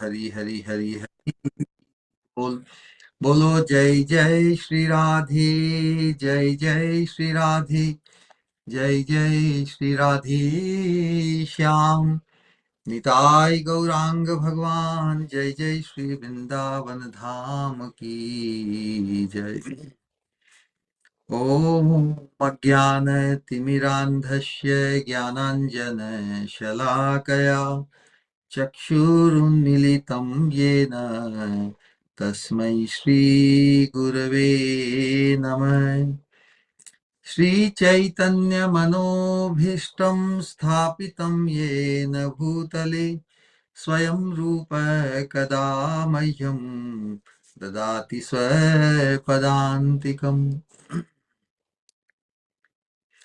हरि हरि हरि हरि बोल। बोलो जय जय श्री राधे, जय जय श्री राधे, जय जय श्री राधे श्याम। निताय गौरांग भगवान, जय जय श्री वृंदावन धाम की जय। ओम अज्ञानतिमिरान्धस्य ज्ञानाञ्जनशलाकया चक्षुरुन्मीलितं येन तस्मै श्रीगुरवे नमः। श्रीचैतन्यमनोभीष्टं स्थापितं येन भूतले स्वयं रूप कदा मह्यं ददाति स्वपदान्तिकम्।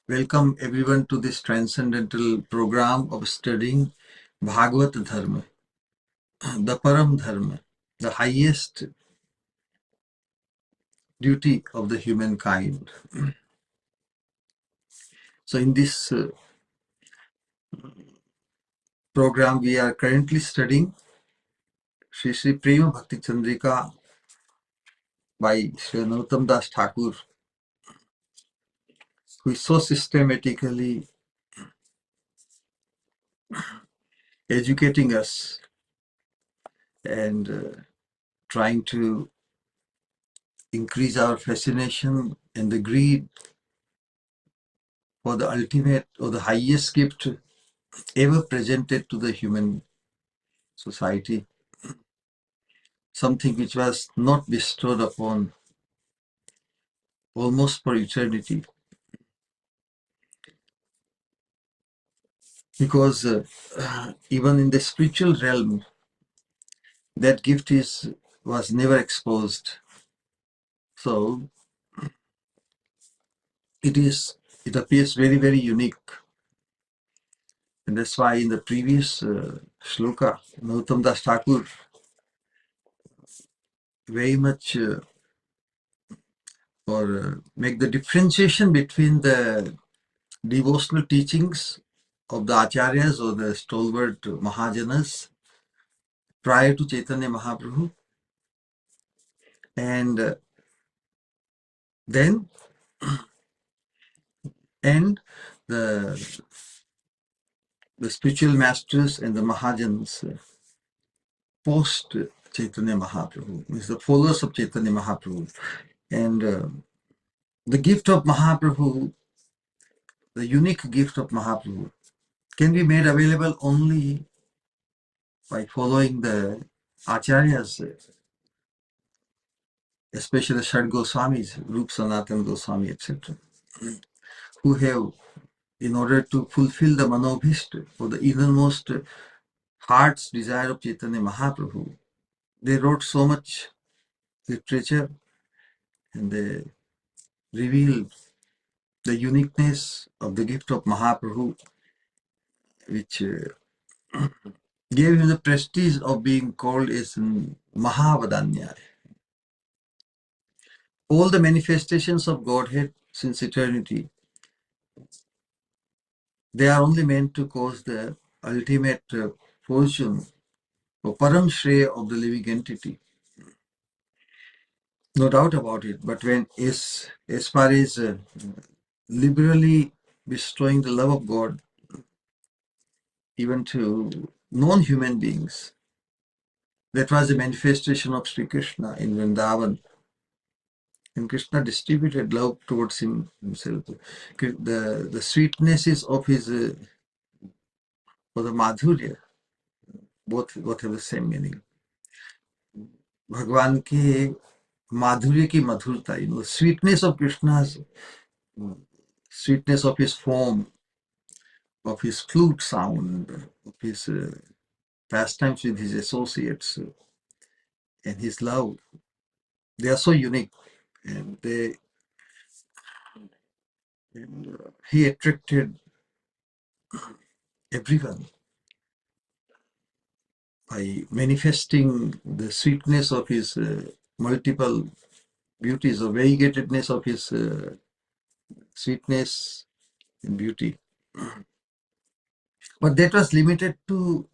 Welcome everyone to this transcendental program of studying Bhagavad Dharma, the Param Dharma, the highest duty of the humankind. So in this program we are currently studying Sri Prema Bhakti Chandrika by Sri Das Thakur, who is so systematically educating us and trying to increase our fascination and the greed for the ultimate or the highest gift ever presented to the human society, something which was not bestowed upon almost for eternity. Because even in the spiritual realm, that gift was never exposed. So it appears very, very unique. And that's why in the previous Sloka, Das Thakur very much make the differentiation between the devotional teachings of the Acharyas or the stalwart Mahajanas prior to Chaitanya Mahaprabhu, and then the spiritual masters and the Mahajans post Chaitanya Mahaprabhu, means the followers of Chaitanya Mahaprabhu. And the gift of Mahaprabhu, the unique gift of Mahaprabhu, can be made available only by following the Acharyas, especially Shad Goswamis, Rup Sanatan Goswami, etc., who have, in order to fulfill the Manobhishta, or the innermost heart's desire of Chaitanya Mahaprabhu, they wrote so much literature and they revealed the uniqueness of the gift of Mahaprabhu, which gave him the prestige of being called as Mahavadanya. All the manifestations of Godhead since eternity, they are only meant to cause the ultimate fortune or param shreya of the living entity. No doubt about it. But when as far as liberally bestowing the love of God even to non-human beings, that was a manifestation of Sri Krishna in Vrindavan. And Krishna distributed love towards himself. The sweetnesses of his, or the madhurya, both have the same meaning. Bhagwan ke madhurya ki madhurta, sweetness of Krishna's, sweetness of his form, of his flute sound, of his pastimes with his associates, and his love. They are so unique, and he attracted everyone by manifesting the sweetness of his multiple beauties, or variegatedness of his sweetness and beauty. But that was limited to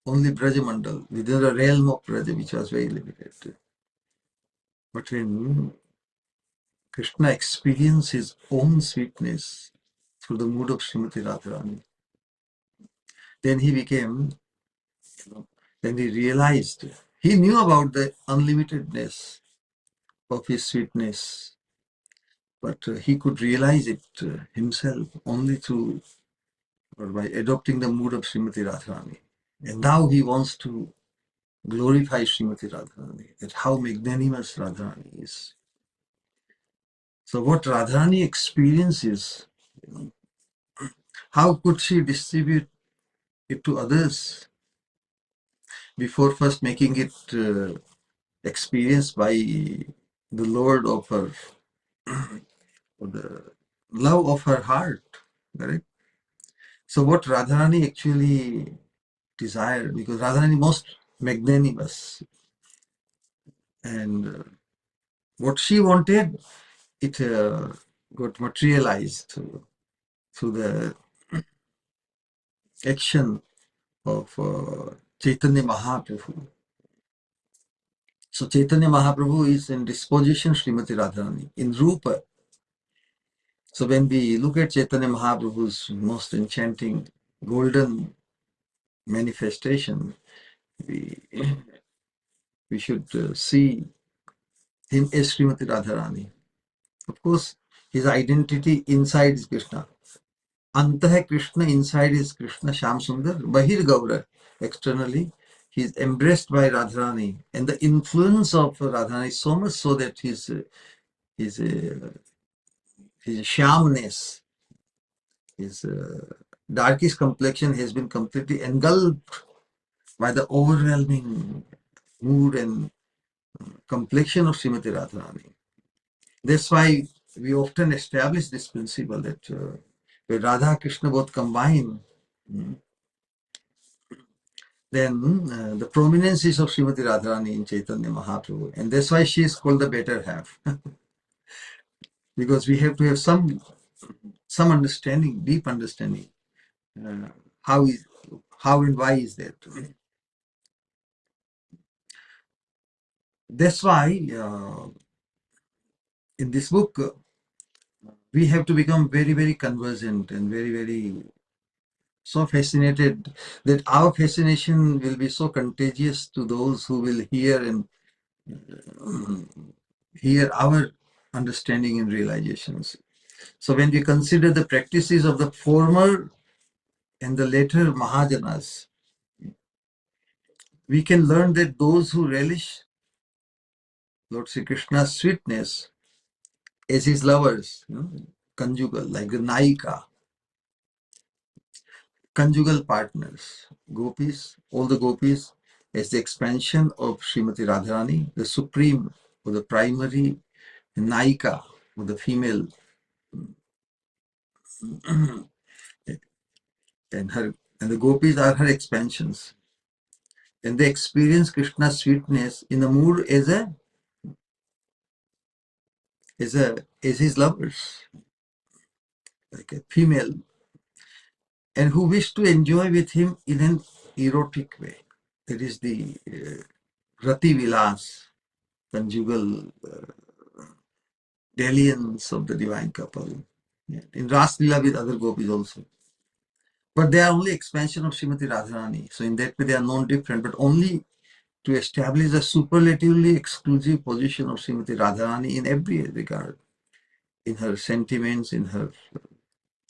only Brajamandal, within the realm of Braja, which was very limited. But when Krishna experienced his own sweetness through the mood of Srimati Radharani, then he became, then he realized, he knew about the unlimitedness of his sweetness, but he could realize it himself only through or by adopting the mood of Srimati Radharani. And now he wants to glorify Srimati Radharani, that how magnanimous Radharani is. So what Radharani experiences, how could she distribute it to others before first making it experienced by the Lord of her, or the love of her heart, correct? So what Radharani actually desired, because Radharani most magnanimous, and what she wanted, it got materialized through the action of Chaitanya Mahaprabhu. So Chaitanya Mahaprabhu is in disposition Srimati Radharani, in Rupa. So when we look at Chaitanya Mahaprabhu's most enchanting golden manifestation, we, we should see him as Srimati Radharani. Of course, his identity inside is Krishna. Antah Krishna, inside is Krishna, Sham Sundar, Bahir Gaura. Externally, he is embraced by Radharani, and the influence of Radharani is so much so that his, his shamness, his darkish complexion has been completely engulfed by the overwhelming mood and complexion of Srimati Radharani. That's why we often establish this principle that where Radha and Krishna both combine, then the prominence is of Srimati Radharani in Chaitanya Mahaprabhu. And that's why she is called the better half. Because we have to have some understanding, deep understanding. Uh, how is how and why is that? That's why in this book we have to become very, very conversant and very, very so fascinated that our fascination will be so contagious to those who will hear and hear our understanding and realizations. So when we consider the practices of the former and the later Mahajanas, we can learn that those who relish Lord Sri Krishna's sweetness as his lovers, conjugal, like the Naika, conjugal partners, gopis, all the gopis, as the expansion of Srimati Radharani, the supreme or the primary Naika, or the female, and the gopis are her expansions. And they experience Krishna's sweetness in the mood as his lovers, like a female, and who wish to enjoy with him in an erotic way. That is the Rati Vilas, conjugal dalliance of the divine couple. Yeah. In Ras Lila with other gopis also. But they are only expansion of Srimati Radharani. So in that way they are known different, but only to establish the superlatively exclusive position of Srimati Radharani in every regard. In her sentiments, in her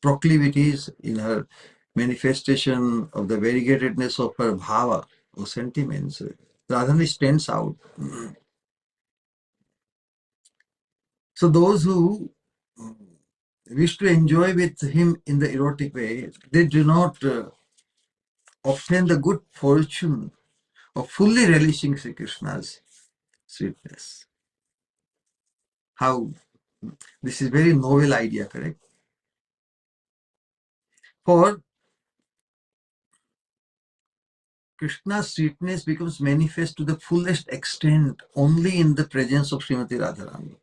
proclivities, in her manifestation of the variegatedness of her bhava or sentiments. Radharani stands out. So those who wish to enjoy with him in the erotic way, they do not obtain the good fortune of fully relishing Sri Krishna's sweetness. How this is very novel idea, correct? For Krishna's sweetness becomes manifest to the fullest extent only in the presence of Srimati Radharani.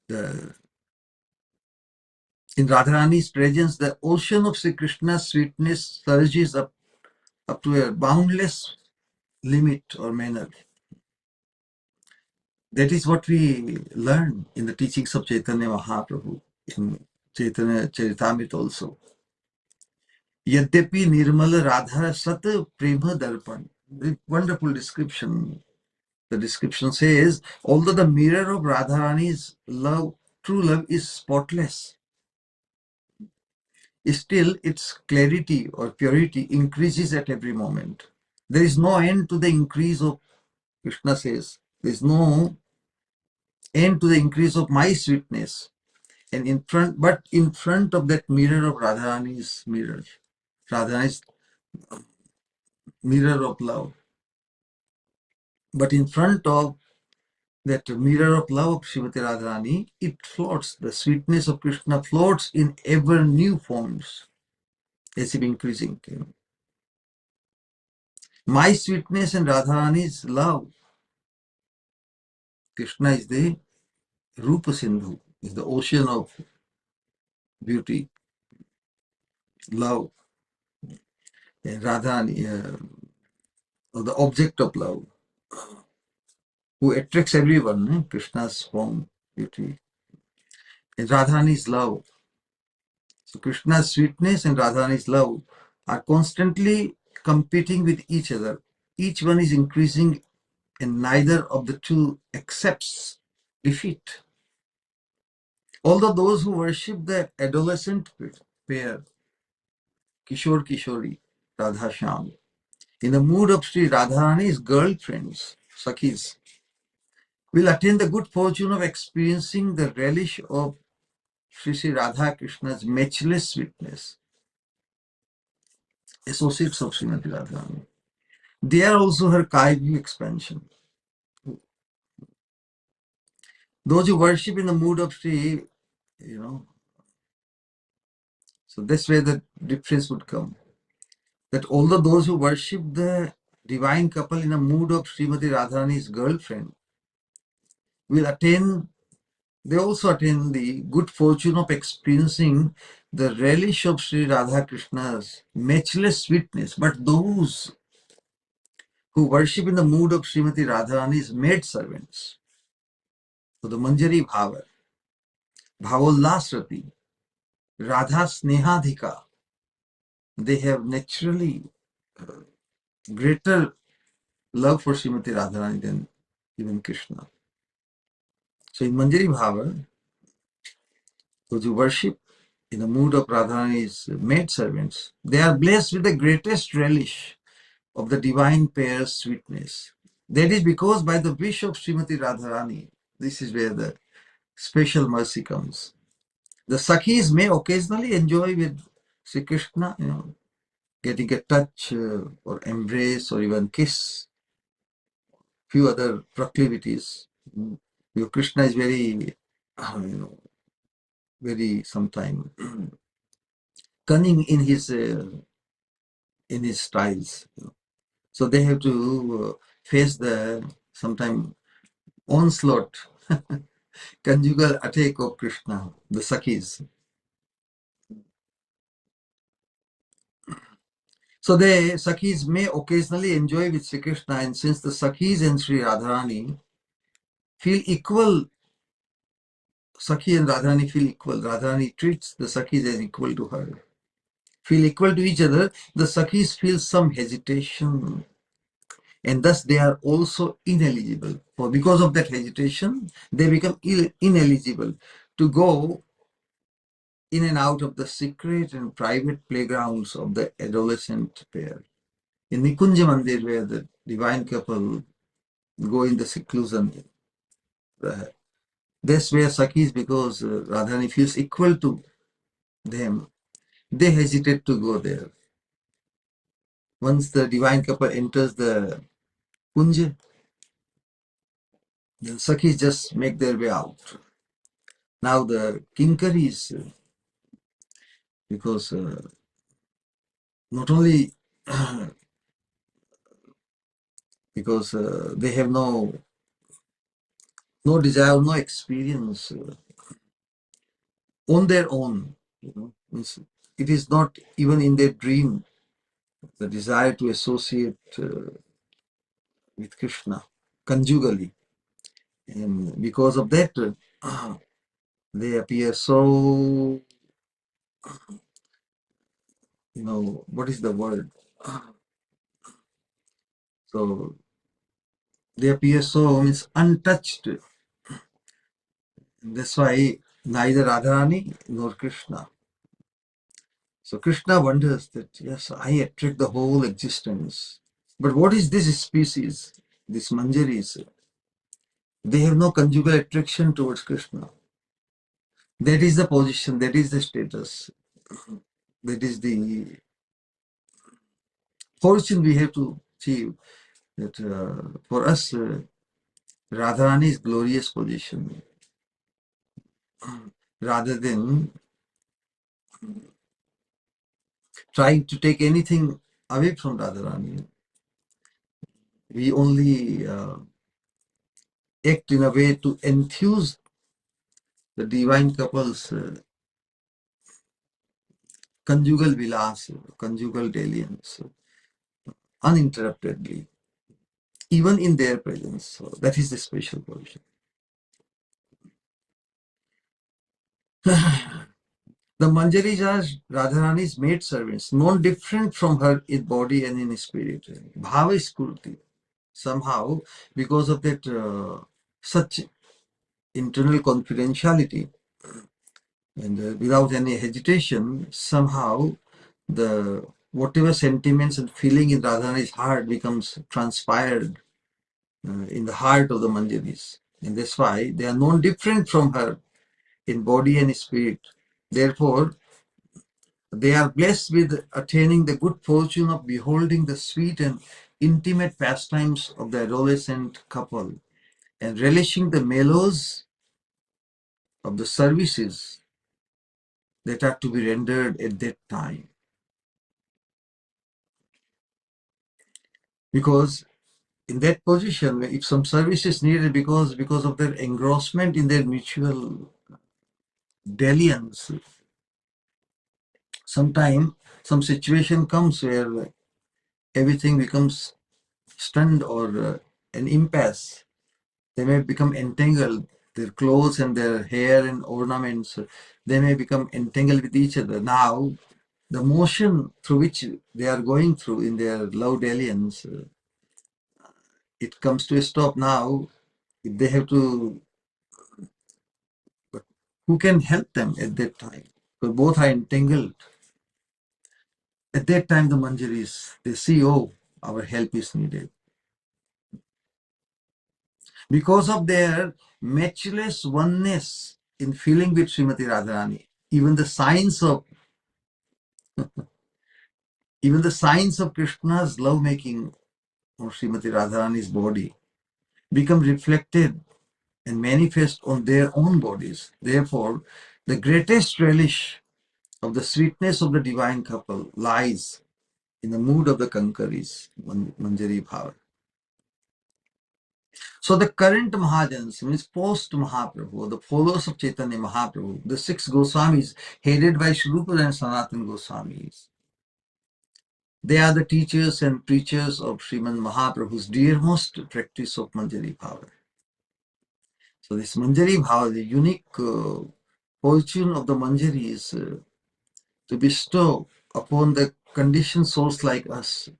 The In Radharani's presence, the ocean of Sri Krishna's sweetness surges up to a boundless limit or manner. That is what we learn in the teachings of Chaitanya Mahaprabhu, in Chaitanya Charitamrita also. Yadyapi Nirmala Radha Sat Prema Darpan. Wonderful description. The description says, although the mirror of Radharani's love, true love, is spotless, still its clarity or purity increases at every moment. There is no end to the increase of, Krishna says, there is no end to the increase of my sweetness. And in front of that mirror of Radharani's mirror, Radharani's mirror of love, but in front of that mirror of love of Srimati Radharani, it floats, the sweetness of Krishna floats in ever new forms, as if increasing. My sweetness and Radharani's love, Krishna is the Rupa Sindhu, is the ocean of beauty, love, and Radharani, or the object of love, who attracts everyone, Krishna's form, beauty, and Radharani's love. So Krishna's sweetness and Radharani's love are constantly competing with each other. Each one is increasing and neither of the two accepts defeat. Although those who worship the adolescent pair, Kishore Kishori, Radha Shyam, in the mood of Sri Radharani's girlfriends, Sakhis, will attain the good fortune of experiencing the relish of Sri Radha Krishna's matchless sweetness, associates of Srimati Radharani. They are also her Kaivi expansion. Those who worship in the mood of Sri, so that's where the difference would come. That although those who worship the divine couple in a mood of Srimati Radharani's girlfriend will attain, they also attain the good fortune of experiencing the relish of Sri Radha Krishna's matchless sweetness. But those who worship in the mood of Srimati Radharani's maid servants, so the Manjari Bhava, Bhavollasrati, Radha Snehadhika, they have naturally greater love for Srimati Radharani than even Krishna. So in Manjari Bhava, those who worship in the mood of Radharani's maid servants, they are blessed with the greatest relish of the divine pair's sweetness. That is because by the wish of Srimati Radharani, this is where the special mercy comes. The Sakhis may occasionally enjoy with Sri Krishna, getting a touch or embrace or even kiss, few other proclivities. Krishna is very, very sometimes cunning in his styles. So they have to face the sometime onslaught, conjugal attack of Krishna, the Sakhis. So the Sakhis may occasionally enjoy with Sri Krishna, and since the Sakhis and Sri Radharani feel equal, Sakhi and Radharani feel equal. Radharani treats the Sakhis as equal to her. Feel equal to each other, the Sakhis feel some hesitation, and thus they are also ineligible. For because of that hesitation, they become ineligible to go in and out of the secret and private playgrounds of the adolescent pair. In Nikunja Mandir, where the divine couple go in the seclusion, that's where Sakhis, because Radharani feels equal to them, they hesitate to go there. Once the divine couple enters the Kunja, the Sakhis just make their way out. Now the Kinkaris, because not only because they have no desire, no experience on their own, Means it is not even in their dream the desire to associate with Krishna conjugally, and because of that, they appear so, what is the word? So they appear so means untouched. That's why neither Radharani nor Krishna. So Krishna wonders that, yes, I attract the whole existence. But what is this species, these Manjaris? They have no conjugal attraction towards Krishna. That is the position, that is the status, that is the fortune we have to achieve. That for us, Radharani is glorious position. Rather than trying to take anything away from Radharani, we only act in a way to enthuse the divine couple's conjugal vilas, conjugal dalliance, uninterruptedly, even in their presence. So that is the special position. The Manjaris are Radharani's maid servants, non different from her in body and in spirit. Bhava is Kurti. Somehow, because of that such internal confidentiality, and without any hesitation, somehow the whatever sentiments and feeling in Radharani's heart becomes transpired in the heart of the Manjaris. And that's why they are known different from her in body and spirit. Therefore, they are blessed with attaining the good fortune of beholding the sweet and intimate pastimes of the adolescent couple and relishing the mellows of the services that are to be rendered at that time. Because in that position, if some service is needed because of their engrossment in their mutual dalliance, sometime some situation comes where everything becomes stunned or an impasse. They may become entangled. Their clothes and their hair and ornaments, they may become entangled with each other. Now, the motion through which they are going through in their love dalliance, it comes to a stop now. If they have to, but who can help them at that time? Because both are entangled. At that time, the Manjaris, they see, oh, our help is needed. Because of their matchless oneness in feeling with Srimati Radharani, even the signs of Krishna's lovemaking or Srimati Radharani's body become reflected and manifest on their own bodies. Therefore, the greatest relish of the sweetness of the divine couple lies in the mood of the Kankaris, Manjari Bhava. So the current Mahajans, means post Mahaprabhu, the followers of Chaitanya Mahaprabhu, the six Goswamis headed by Sri Rupa and Sanatana Goswamis, they are the teachers and preachers of Sriman Mahaprabhu's dearmost practice of Manjari Bhava. So this Manjari Bhava, the unique fortune of the Manjari is to bestow upon the conditioned souls like us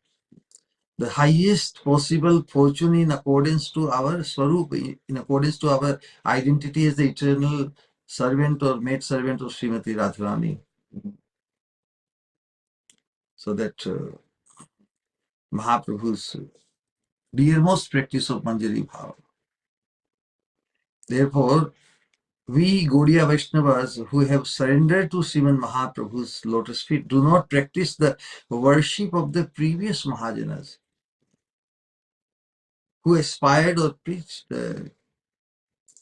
the highest possible fortune in accordance to our Swarupa, in accordance to our identity as the eternal servant or maid servant of Srimati Radharani. So that Mahaprabhu's dearmost practice of Manjari Bhava. Therefore, we Gaudiya Vaishnavas who have surrendered to Sriman Mahaprabhu's lotus feet do not practice the worship of the previous Mahajanas who aspired or preached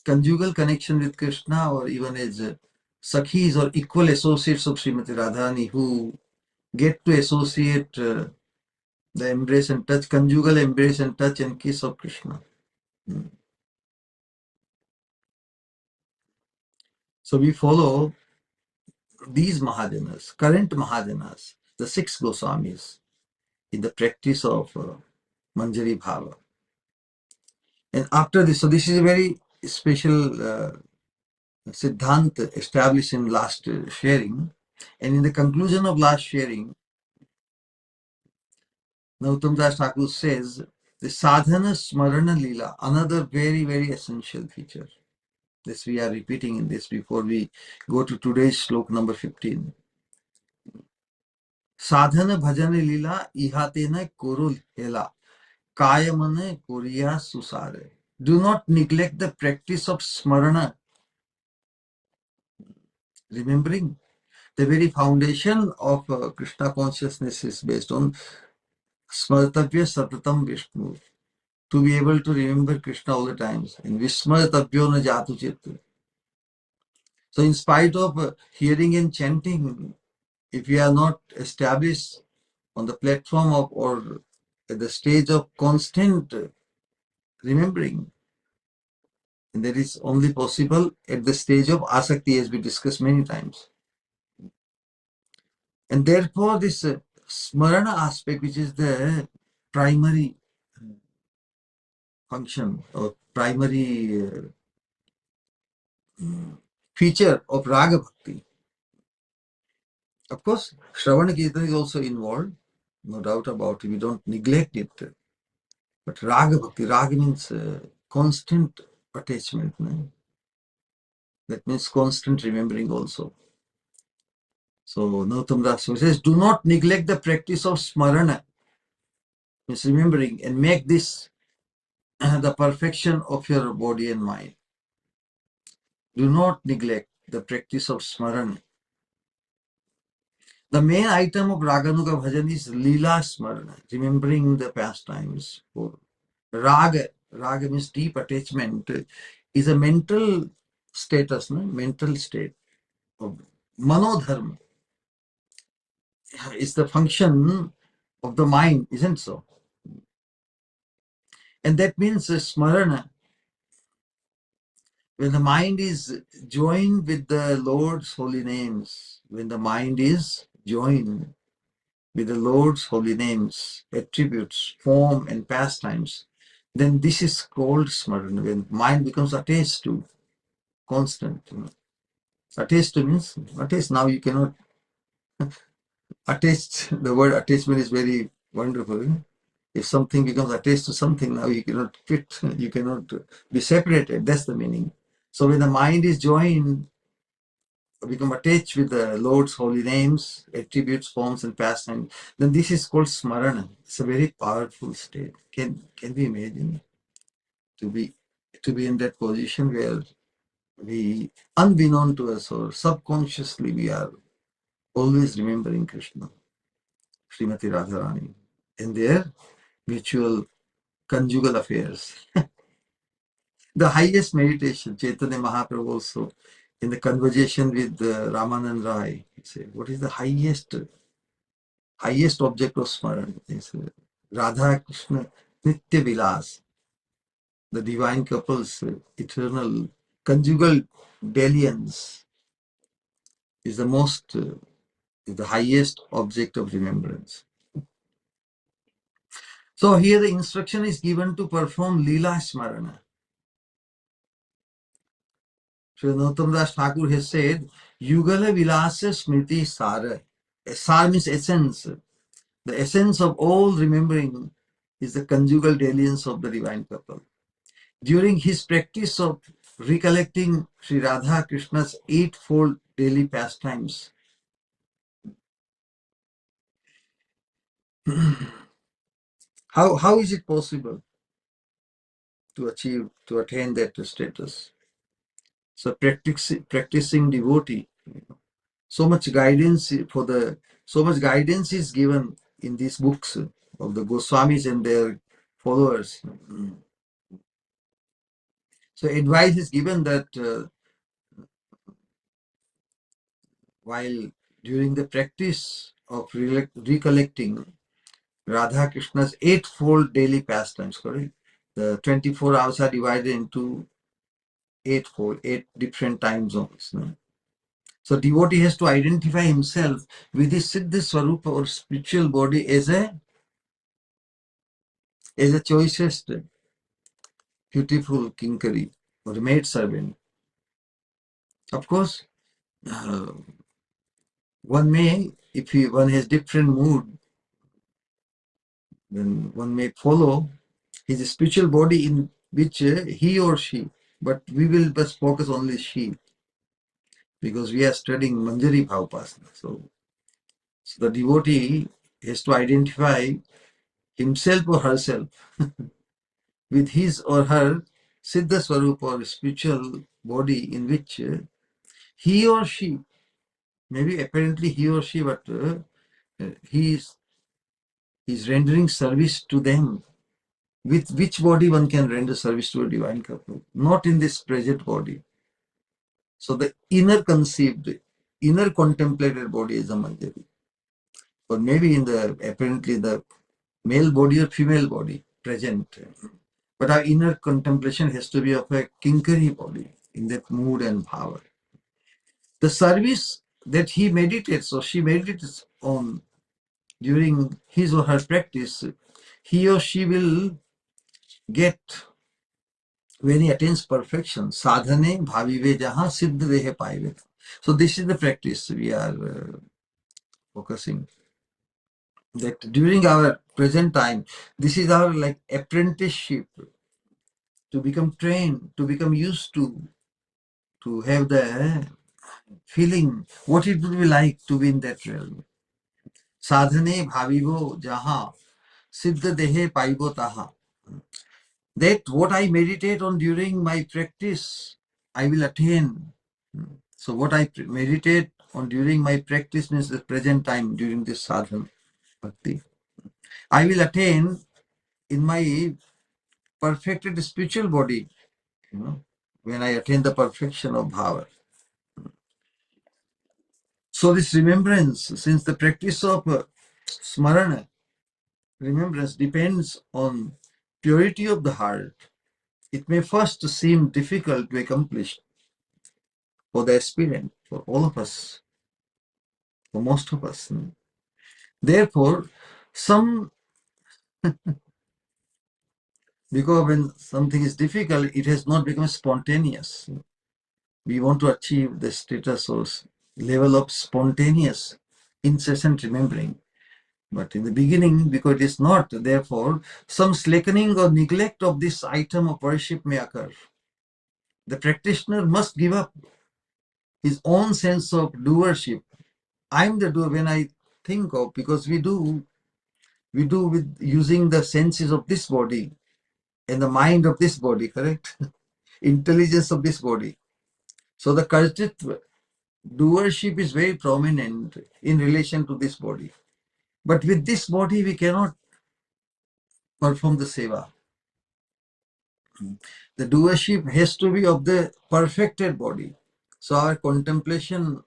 conjugal connection with Krishna, or even as Sakhis or equal associates of Srimati Radharani who get to associate the embrace and touch, conjugal embrace and touch and kiss of Krishna. So we follow these Mahajanas, current Mahajanas, the 6 Goswamis, in the practice of Manjari Bhava. And after this, so this is a very special Siddhant established in last sharing. And in the conclusion of last sharing, Nautam Das Thakur says, the sadhana smarana lila, another very, very essential feature. This we are repeating in this before we go to today's slok number 15. Sadhana bhajana lila ihatena korul hela, kayamane koriya susare. Do not neglect the practice of smarana, remembering. The very foundation of Krishna consciousness is based on smartavya satatam Vishnu. To be able to remember Krishna all the times. In Vismratavyo na jatu chitta. So in spite of hearing and chanting, if we are not established on the platform of or at the stage of constant remembering, and that is only possible at the stage of asakti, as we discussed many times. And therefore this smarana aspect, which is the primary function or primary feature of raga bhakti. Of course, Shravana Kirtan is also involved, no doubt about it. We don't neglect it. But Raga Bhakti, Raga means constant attachment. No? That means constant remembering also. So Nautam Das says, do not neglect the practice of Smarana, means remembering, and make this the perfection of your body and mind. Do not neglect the practice of Smarana. The main item of Raganuga Bhajan is Leela Smarana, remembering the pastimes. Raga means deep attachment, is a mental status, no? Mental state of manodharma. It's the function of the mind, isn't so? And that means smarana. When the mind is joined with the Lord's holy names, when the mind is joined with the Lord's holy names, attributes, form, and pastimes, then this is called smarana. When mind becomes attached to, constant. Attached means attached. Now you cannot attached. The word attachment is very wonderful. If something becomes attached to something, now you cannot fit. You cannot be separated. That's the meaning. So when the mind is joined, become attached with the Lord's holy names, attributes, forms, and pastimes, then this is called smarana. It's a very powerful state. Can we imagine to be in that position where we, unbeknown to us or subconsciously, we are always remembering Krishna, Srimati Radharani, in their mutual conjugal affairs. The highest meditation, Chaitanya Mahaprabhu also, in the conversation with Ramanand Rai, he said, what is the highest object of Smaran? He said, Radha Krishna Nitya Vilas, the divine couple's eternal conjugal dalliance is the most, is the highest object of remembrance. So here the instruction is given to perform Leela Smarana. Sri Nautam Das Thakur has said, Yugala Vilasa Smriti Sara. Sar means essence. The essence of all remembering is the conjugal dalliance of the divine couple. During his practice of recollecting Sri Radha Krishna's eightfold daily pastimes, how is it possible to attain that status? So practicing devotee, so much guidance is given in these books of the Goswamis and their followers. So advice is given that while during the practice of recollecting Radha Krishna's eightfold daily pastimes, correct? The 24 hours are divided into eight different time zones. No? So devotee has to identify himself with his Siddha Swarupa or spiritual body as a choicest, beautiful kinkari or maid servant. Of course, one may, if one has different mood, then one may follow his spiritual body in which he or she, but we will just focus only she, because we are studying Manjari Bhavapasana. So the devotee has to identify himself or herself with his or her Siddha Swarupa or spiritual body in which he or she, maybe apparently he or she, but he is rendering service to them. With which body one can render service to a divine couple? Not in this present body. So the inner conceived, inner contemplated body is a Manjari. Or maybe in the apparently the male body or female body present. But our inner contemplation has to be of a kinkari body in that mood and power. The service that he meditates or she meditates on during his or her practice, he or she will get when he attains perfection. Sadhane bhavive jaha siddha dehe paive. So this is the practice we are focusing. That during our present time, this is our like apprenticeship to become trained, to become used to have the feeling what it would be like to be in that realm. Sadhane bhavivo jaha siddha dehe paibo taha. That what I meditate on during my practice, I will attain. So what I meditate on during my practice means the present time during this sadhana bhakti, I will attain in my perfected spiritual body, when I attain the perfection of bhava. So this remembrance, since the practice of smarana, remembrance depends on purity of the heart, it may first seem difficult to accomplish for the aspirant, for all of us, for most of us. Therefore, because when something is difficult, it has not become spontaneous. We want to achieve the status or level of spontaneous, incessant remembering. But in the beginning, because it is not, therefore, some slackening or neglect of this item of worship may occur. The practitioner must give up his own sense of doership. I'm the doer when I think of, because we do with using the senses of this body and the mind of this body, correct? Intelligence of this body. So the kartritva, doership is very prominent in relation to this body. But with this body, we cannot perform the seva. The doership has to be of the perfected body. So our contemplation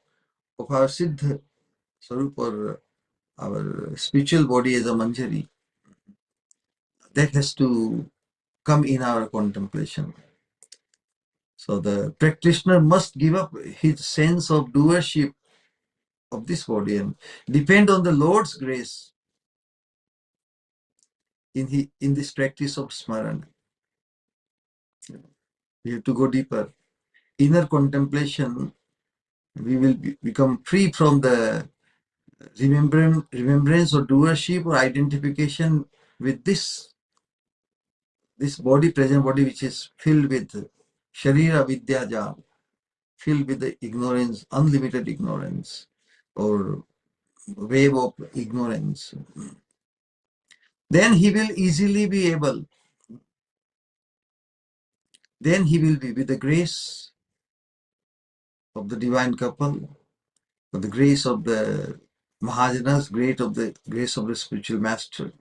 of our Siddha Swarup or our spiritual body as a Manjari, that has to come in our contemplation. So the practitioner must give up his sense of doership of this body and depend on the Lord's grace in this practice of smarana. We have to go deeper. Inner contemplation, we will become free from the remembrance or doership or identification with this body, present body, which is filled with sharira vidya jal, filled with the ignorance, unlimited ignorance, or wave of ignorance. Then he will easily be able, then he will be, with the grace of the divine couple, with the grace of the Mahajanas, grace of the spiritual master,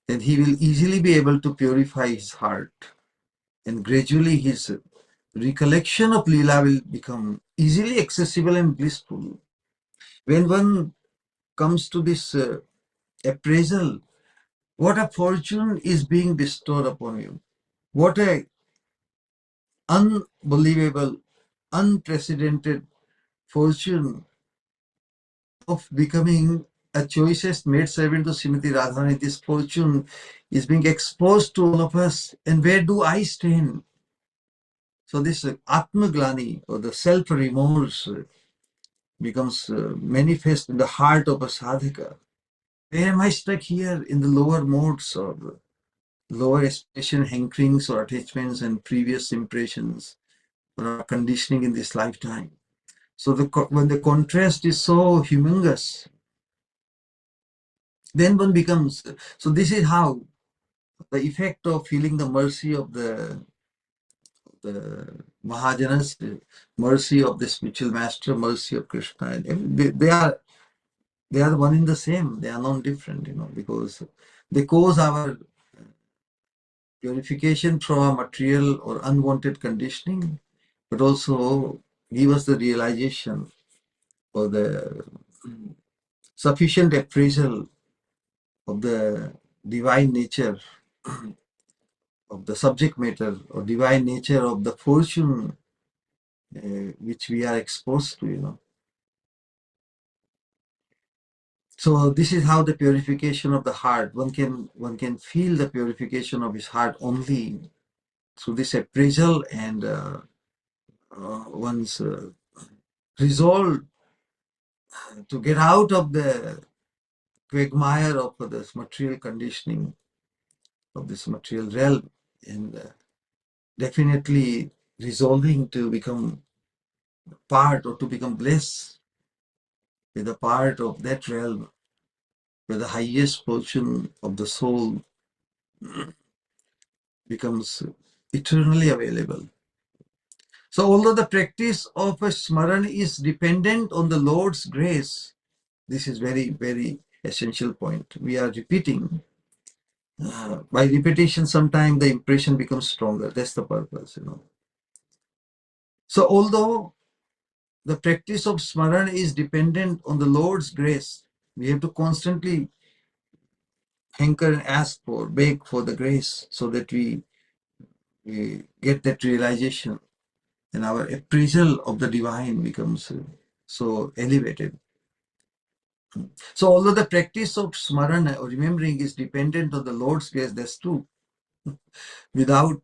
then he will easily be able to purify his heart, and gradually his recollection of Leela will become easily accessible and blissful. When one comes to this appraisal, what a fortune is being bestowed upon you. What a unbelievable, unprecedented fortune of becoming a choicest maid servant to Srimati Radharani, this fortune is being exposed to all of us. And where do I stand? So this Atmaglani, or the self-remorse, becomes manifest in the heart of a sadhaka. Where am I stuck here in the lower modes or lower aspiration, hankerings or attachments and previous impressions or conditioning in this lifetime? So when the contrast is so humongous, then one becomes, so this is how the effect of feeling the mercy of the Mahajanas, mercy of the spiritual master, mercy of Krishna, and they are one in the same. They are not different, because they cause our purification from our material or unwanted conditioning, but also give us the realization or the sufficient appraisal of the divine nature of the subject matter or divine nature of the fortune which we are exposed to. So this is how the purification of the heart, one can feel the purification of his heart only through this appraisal and one's resolve to get out of the quagmire of this material conditioning of this material realm, and definitely resolving to become part or to become blessed with a part of that realm where the highest portion of the soul becomes eternally available. So although the practice of a smaran is dependent on the Lord's grace, this is very, very essential point. We are repeating. By repetition, sometimes the impression becomes stronger. That's the purpose. So although the practice of smaran is dependent on the Lord's grace, we have to constantly hanker and ask for, beg for the grace so that we get that realization and our appraisal of the divine becomes so elevated. So although the practice of smarana or remembering is dependent on the Lord's grace, that's true. Without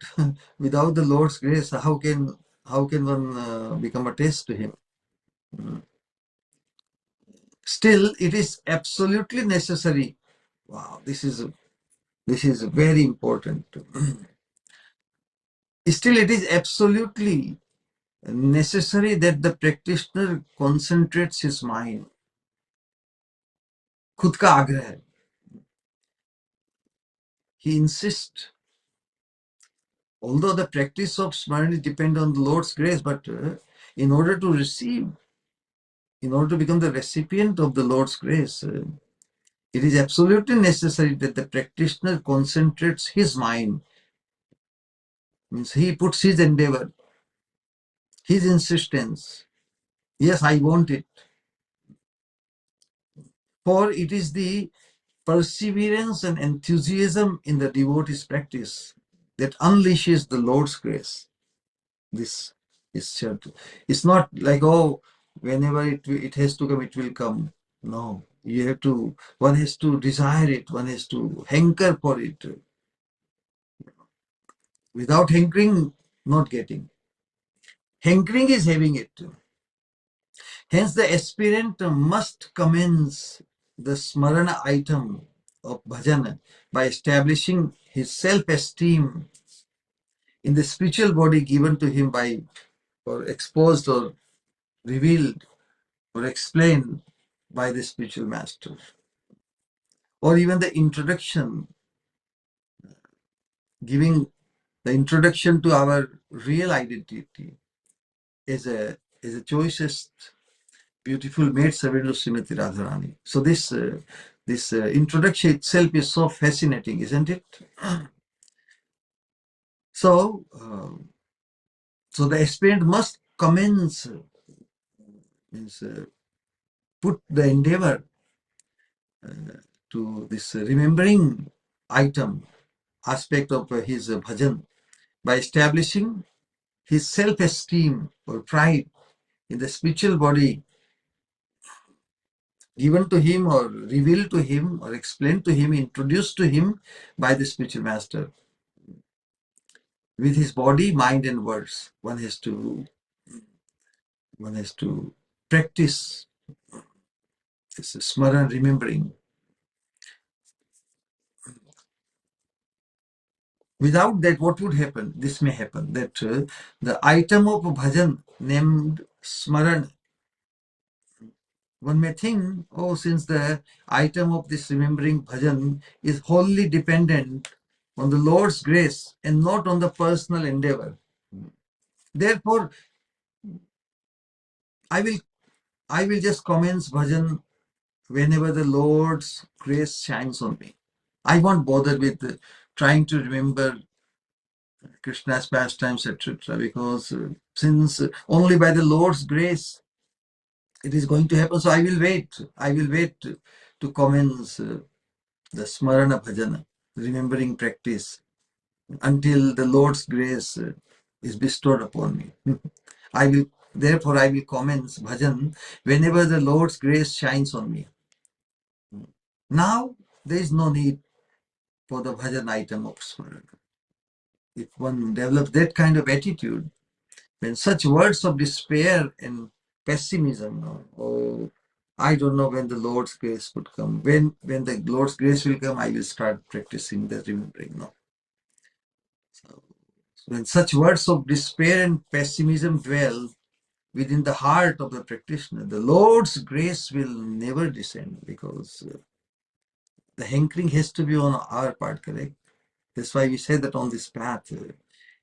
without the Lord's grace, how can one become attached to him? Still, it is absolutely necessary. Wow, this is very important. Still, it is absolutely necessary that the practitioner concentrates his mind. खुद का आग्रह है. He insists, although the practice of smarana depends on the Lord's grace, but in order to receive, in order to become the recipient of the Lord's grace, it is absolutely necessary that the practitioner concentrates his mind. Means he puts his endeavor, his insistence. Yes, I want it. For it is the perseverance and enthusiasm in the devotee's practice that unleashes the Lord's grace. This is certain. It's not like, oh, whenever it has to come, it will come. No, one has to desire it, one has to hanker for it. Without hankering, not getting. Hankering is having it. Hence, the aspirant must commence the smarana item of bhajana by establishing his self-esteem in the spiritual body given to him by, or exposed or revealed or explained by the spiritual master. Or even the introduction, giving the introduction to our real identity is a choicest beautiful maid servant of Srimati Radharani. So this introduction itself is so fascinating, isn't it? So so the aspirant must commence, means put the endeavor to this remembering item aspect of his bhajan by establishing his self-esteem or pride in the spiritual body given to him or revealed to him or explained to him, introduced to him by the spiritual master. With his body, mind and words, one has to practice this smaran, remembering. Without that, what would happen? This may happen, that the item of bhajan named smaran, one may think, oh, since the item of this remembering bhajan is wholly dependent on the Lord's grace and not on the personal endeavor. Therefore, I will just commence bhajan whenever the Lord's grace shines on me. I won't bother with trying to remember Krishna's pastimes, etc., because since only by the Lord's grace it is going to happen, so I will wait. I will wait to commence the smarana bhajana, remembering practice, until the Lord's grace is bestowed upon me. Therefore I will commence bhajan whenever the Lord's grace shines on me. Now there is no need for the bhajan item of smarana. If one develops that kind of attitude, when such words of despair and pessimism, oh, I don't know when the Lord's grace would come. When the Lord's grace will come, I will start practicing the remembering. No. So when such words of despair and pessimism dwell within the heart of the practitioner, the Lord's grace will never descend, because the hankering has to be on our part, correct? That's why we say that on this path,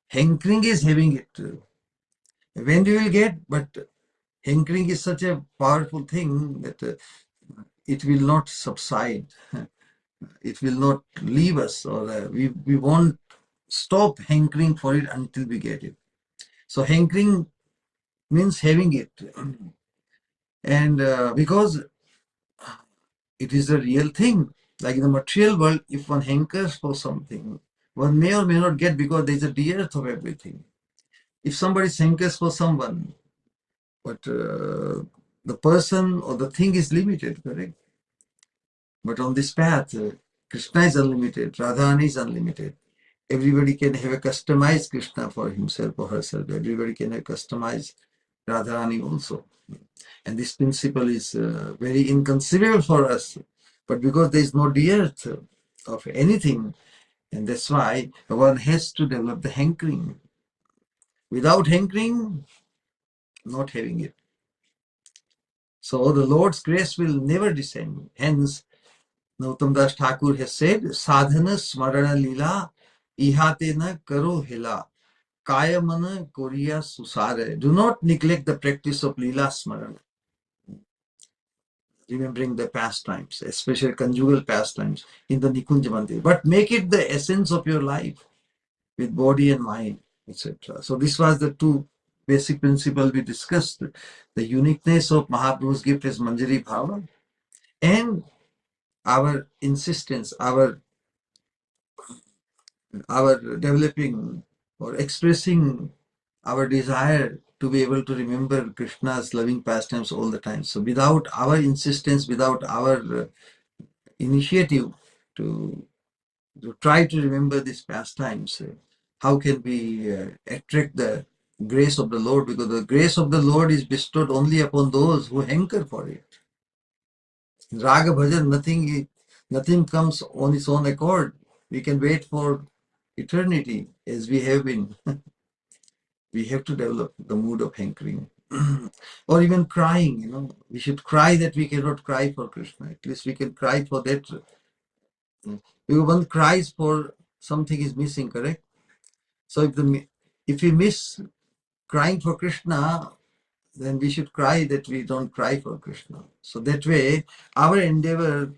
hankering is having it. When we will get, but hankering is such a powerful thing that it will not subside. It will not leave us, or we won't stop hankering for it until we get it. So hankering means having it. And because it is a real thing, like in the material world, if one hankers for something, one may or may not get, because there is a dearth of everything. If somebody hankers for someone, but the person or the thing is limited, correct? But on this path, Krishna is unlimited, Radharani is unlimited. Everybody can have a customized Krishna for himself or herself. Everybody can have customized Radharani also. And this principle is very inconceivable for us. But because there is no dearth of anything, and that's why one has to develop the hankering. Without hankering, not having it. So the Lord's grace will never descend. Hence, Nautam Das Thakur has said, Sadhana Smarana Lila Ihatena Karo Hila Kayamana Koriya Susare. Do not neglect the practice of Lila Smarana, remembering the pastimes, especially conjugal pastimes in the Nikunja Mandir. But make it the essence of your life with body and mind, etc. So this was the two basic principles we discussed. The uniqueness of Mahaprabhu's gift as Manjari Bhava, and our insistence, our developing or expressing our desire to be able to remember Krishna's loving pastimes all the time. So without our insistence, without our initiative to try to remember these pastimes, how can we attract the grace of the Lord? Because the grace of the Lord is bestowed only upon those who hanker for it. Raga bhajan, nothing comes on its own accord. We can wait for eternity, as we have been. We have to develop the mood of hankering. Or even crying, we should cry that we cannot cry for Krishna. At least we can cry for that. Because one cries for something is missing, correct? So if we miss crying for Krishna, then we should cry that we don't cry for Krishna. So that way, our endeavor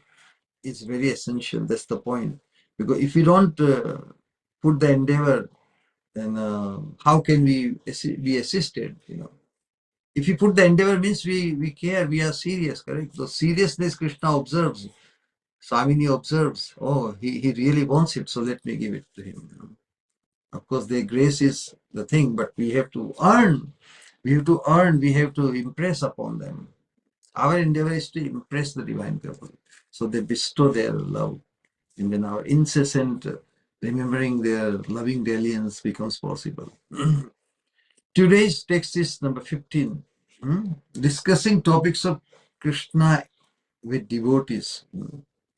is very essential. That's the point. Because if we don't put the endeavor, then how can we be assisted? If you put the endeavor, means we care, we are serious, correct? So seriousness Krishna observes. Swamini observes, oh, he really wants it, so let me give it to him. Of course, the grace is the thing, but we have to earn We have to earn, we have to impress upon them. Our endeavor is to impress the divine couple. So they bestow their love. And then our incessant remembering their loving dalliance becomes possible. Today's text is number 15, discussing topics of Krishna with devotees.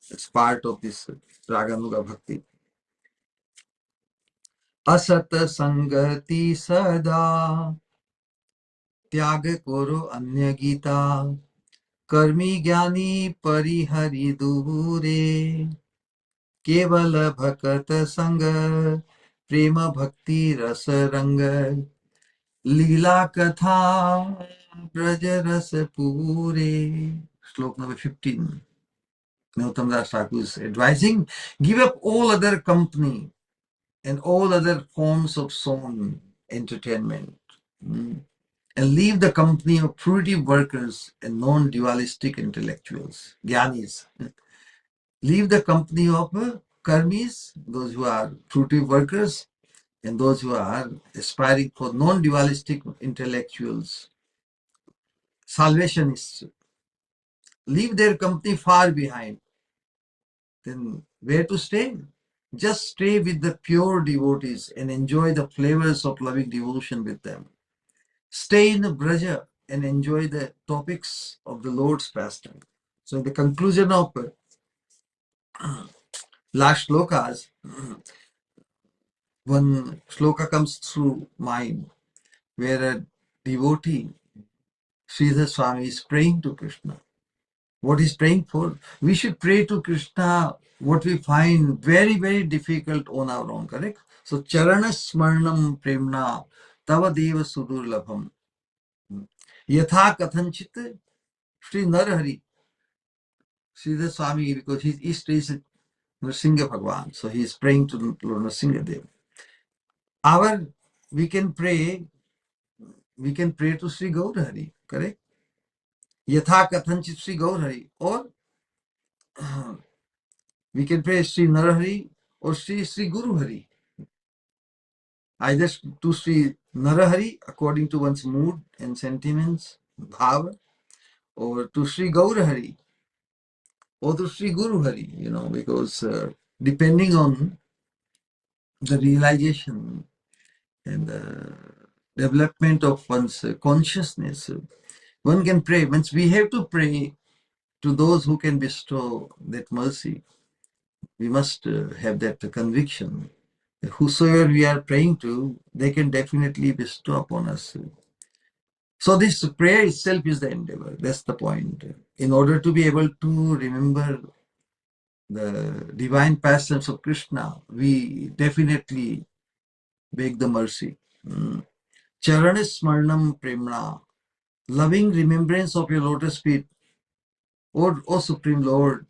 It's part of this Raganuga Bhakti. Asat Sangati Sada Tyag Koro Anya Gita Karmi Gyani Parihari Dure Kevala Bhakat Sanga Prema Bhakti Rasa Ranga Leela Katha Braja Rasa Pure. Slok number 15. Nautam Das Thakur is advising, give up all other company and all other forms of song entertainment, and leave the company of fruitive workers and non-dualistic intellectuals, jnanis. Leave the company of karmis, those who are fruitive workers, and those who are aspiring for non-dualistic intellectuals, salvationists. Leave their company far behind. Then where to stay? Just stay with the pure devotees and enjoy the flavors of loving devotion with them. Stay in the Braja and enjoy the topics of the Lord's pastime. So in the conclusion of last shlokas, one shloka comes through mind where a devotee, Sridhar Swami, is praying to Krishna. What he's praying for? We should pray to Krishna what we find very, very difficult on our own, correct? So, Charana Smarnam Premna Tava Deva Sudur Labham Yatha Kathanchit Sri Narhari. Sridhar Swami, because his East is Nrsimha Bhagwan, so he is praying to Lord Nrsimha Dev. Our, we can pray to Sri Gaurahari, correct? Yatha Kathanchit Sri Gaurahari, or we can pray Sri Narahari or Sri Guru Hari. Either to Sri Narahari according to one's mood and sentiments, bhava, or to Sri Gaurahari or to Sri Guru Hari, because depending on the realization and the development of one's consciousness, one can pray. Means we have to pray to those who can bestow that mercy. We must have that conviction. Whosoever we are praying to, they can definitely bestow upon us. So this prayer itself is the endeavor. That's the point. In order to be able to remember the divine pastimes of Krishna, we definitely beg the mercy. Charana Smarnam Premna, loving remembrance of your lotus feet, O Supreme Lord,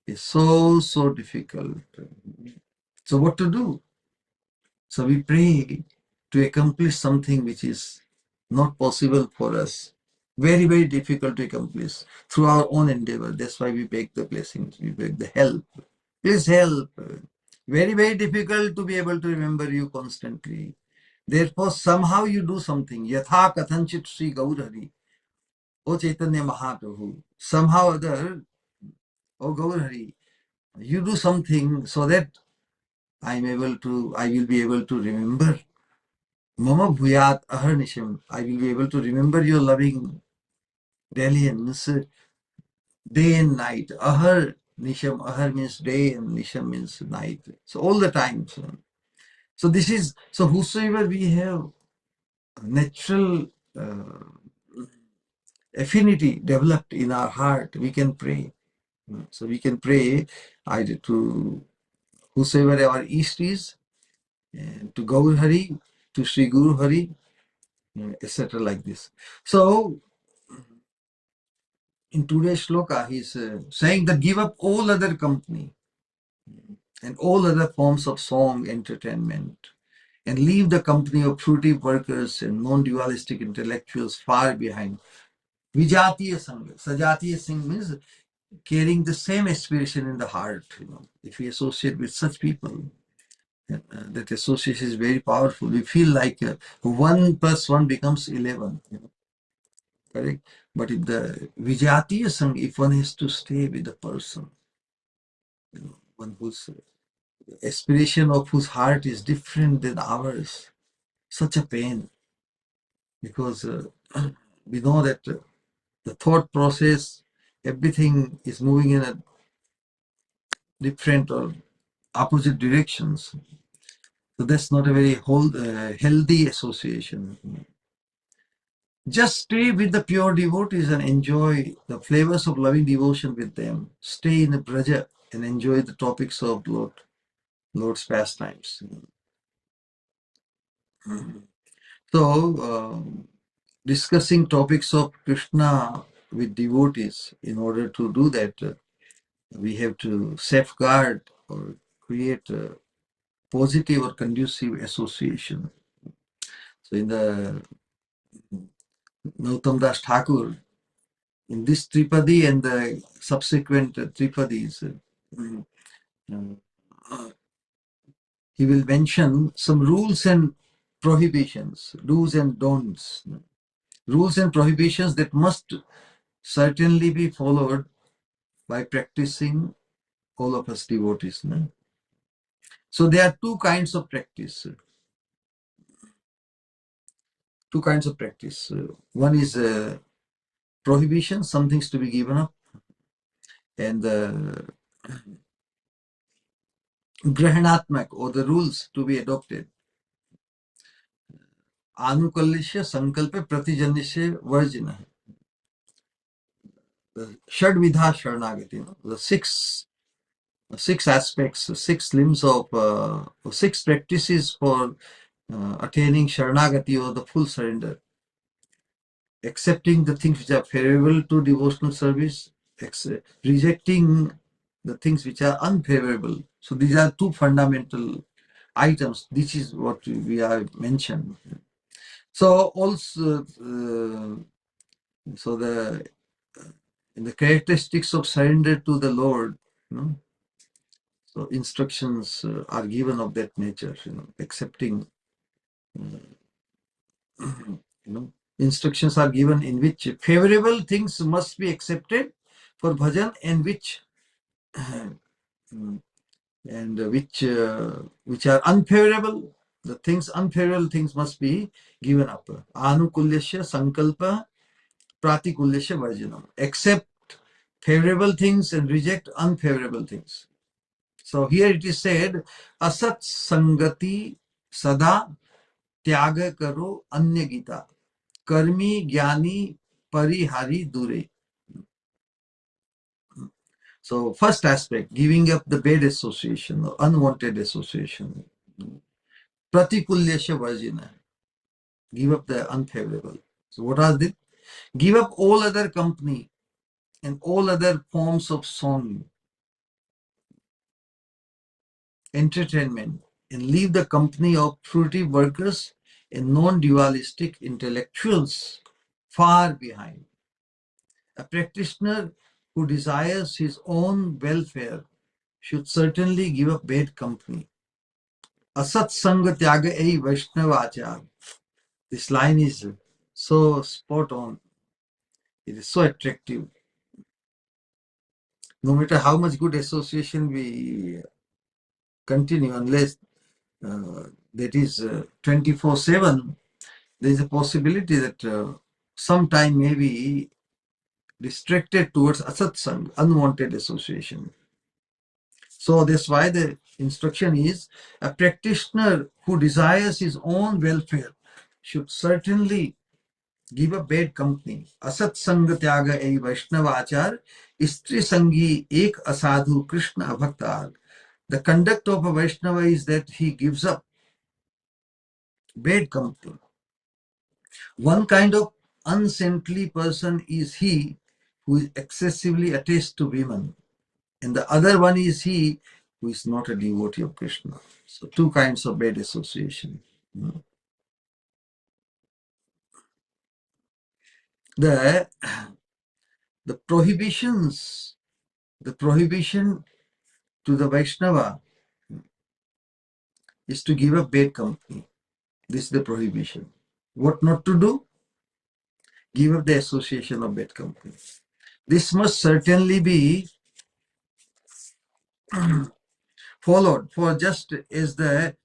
is so, so difficult. So what to do? So we pray to accomplish something which is not possible for us. Very, very difficult to accomplish through our own endeavor. That's why we beg the blessings, we beg the help. Please help. Very, very difficult to be able to remember you constantly. Therefore, somehow you do something. Yatha Kathanchit Sri Gaurhari. O Chaitanya Mahaprabhu. Somehow or other, O Gaurhari, you do something so that I will be able to remember. Mama Bhuyat Aharnisham. I will be able to remember your loving dalliance day and night. Ahar Nisham. Ahar means day and Nisham means night. So all the time. So this is, so whosoever we have natural affinity developed in our heart, we can pray. So we can pray either to whosoever our East is, to Gaur Hari, to Sri Guru Hari, etc. like this. So in today's shloka, he's saying that give up all other company and all other forms of song entertainment and leave the company of fruitive workers and non-dualistic intellectuals far behind. Vijatiya Sangha. Sajatiya Singh means carrying the same aspiration in the heart. If we associate with such people, that association is very powerful. We feel like 1 plus 1 becomes 11. Correct? But if the Vijatiya Sangh, if one has to stay with the person, one whose aspiration of whose heart is different than ours, such a pain, because we know that the thought process, everything is moving in a different or opposite directions. So that's not a very healthy association. Just stay with the pure devotees and enjoy the flavors of loving devotion with them. Stay in the braja and enjoy the topics of Lord's pastimes. So, discussing topics of Krishna with devotees, in order to do that, we have to safeguard or create a positive or conducive association. So, in the Nautam Das Thakur, in this Tripadi and the subsequent Tripadis, he will mention some rules and prohibitions, do's and don'ts, rules and prohibitions that must certainly be followed by practicing all of us devotees. So there are two kinds of practice. Two kinds of practice. One is prohibition, some things to be given up, and grahanatmak, or the rules to be adopted. Anukalishya sankalpa pratijanyasya varjina. The Shadvidha Sharanagati, the six aspects, the six limbs of six practices for attaining Sharanagati, or the full surrender. Accepting the things which are favorable to devotional service, rejecting the things which are unfavorable. So these are two fundamental items. This is what we have mentioned. So also, so the characteristics of surrender to the Lord, so instructions are given of that nature. Accepting, instructions are given in which favorable things must be accepted for bhajan, and which are unfavorable, unfavorable things must be given up. Anukulyasya sankalpa pratikulyasya varjanam. Accept favorable things and reject unfavorable things. So here it is said, asat sangati sada tyaga karo anya gita karmi jnani parihari dure. So first aspect, giving up the bad association or unwanted association. Pratikulyasya varjina, give up the unfavorable. So what are they? Give up all other company and all other forms of song, entertainment, and leave the company of fruitive workers and non-dualistic intellectuals far behind. A practitioner who desires his own welfare should certainly give up bad company. Asat sanga tyaga ei Vaishnavachar. This line is so spot on. It is so attractive. No matter how much good association we continue, unless that is 24/7, there is a possibility that some time may be distracted towards asatsang, unwanted association. So that's why the instruction is, a practitioner who desires his own welfare should certainly give up bad company. Asat sanga tyaga ei Vaishnavachar, istri sangi ek asadhu Krishna abhaktar. The conduct of a Vaishnava is that he gives up bad company. One kind of unsaintly person is he who is excessively attached to women, and the other one is he who is not a devotee of Krishna. So two kinds of bad association. The prohibitions, the prohibition to the Vaishnava is to give up bad company. This is the prohibition. What not to do? Give up the association of bad company. This must certainly be followed, for just as the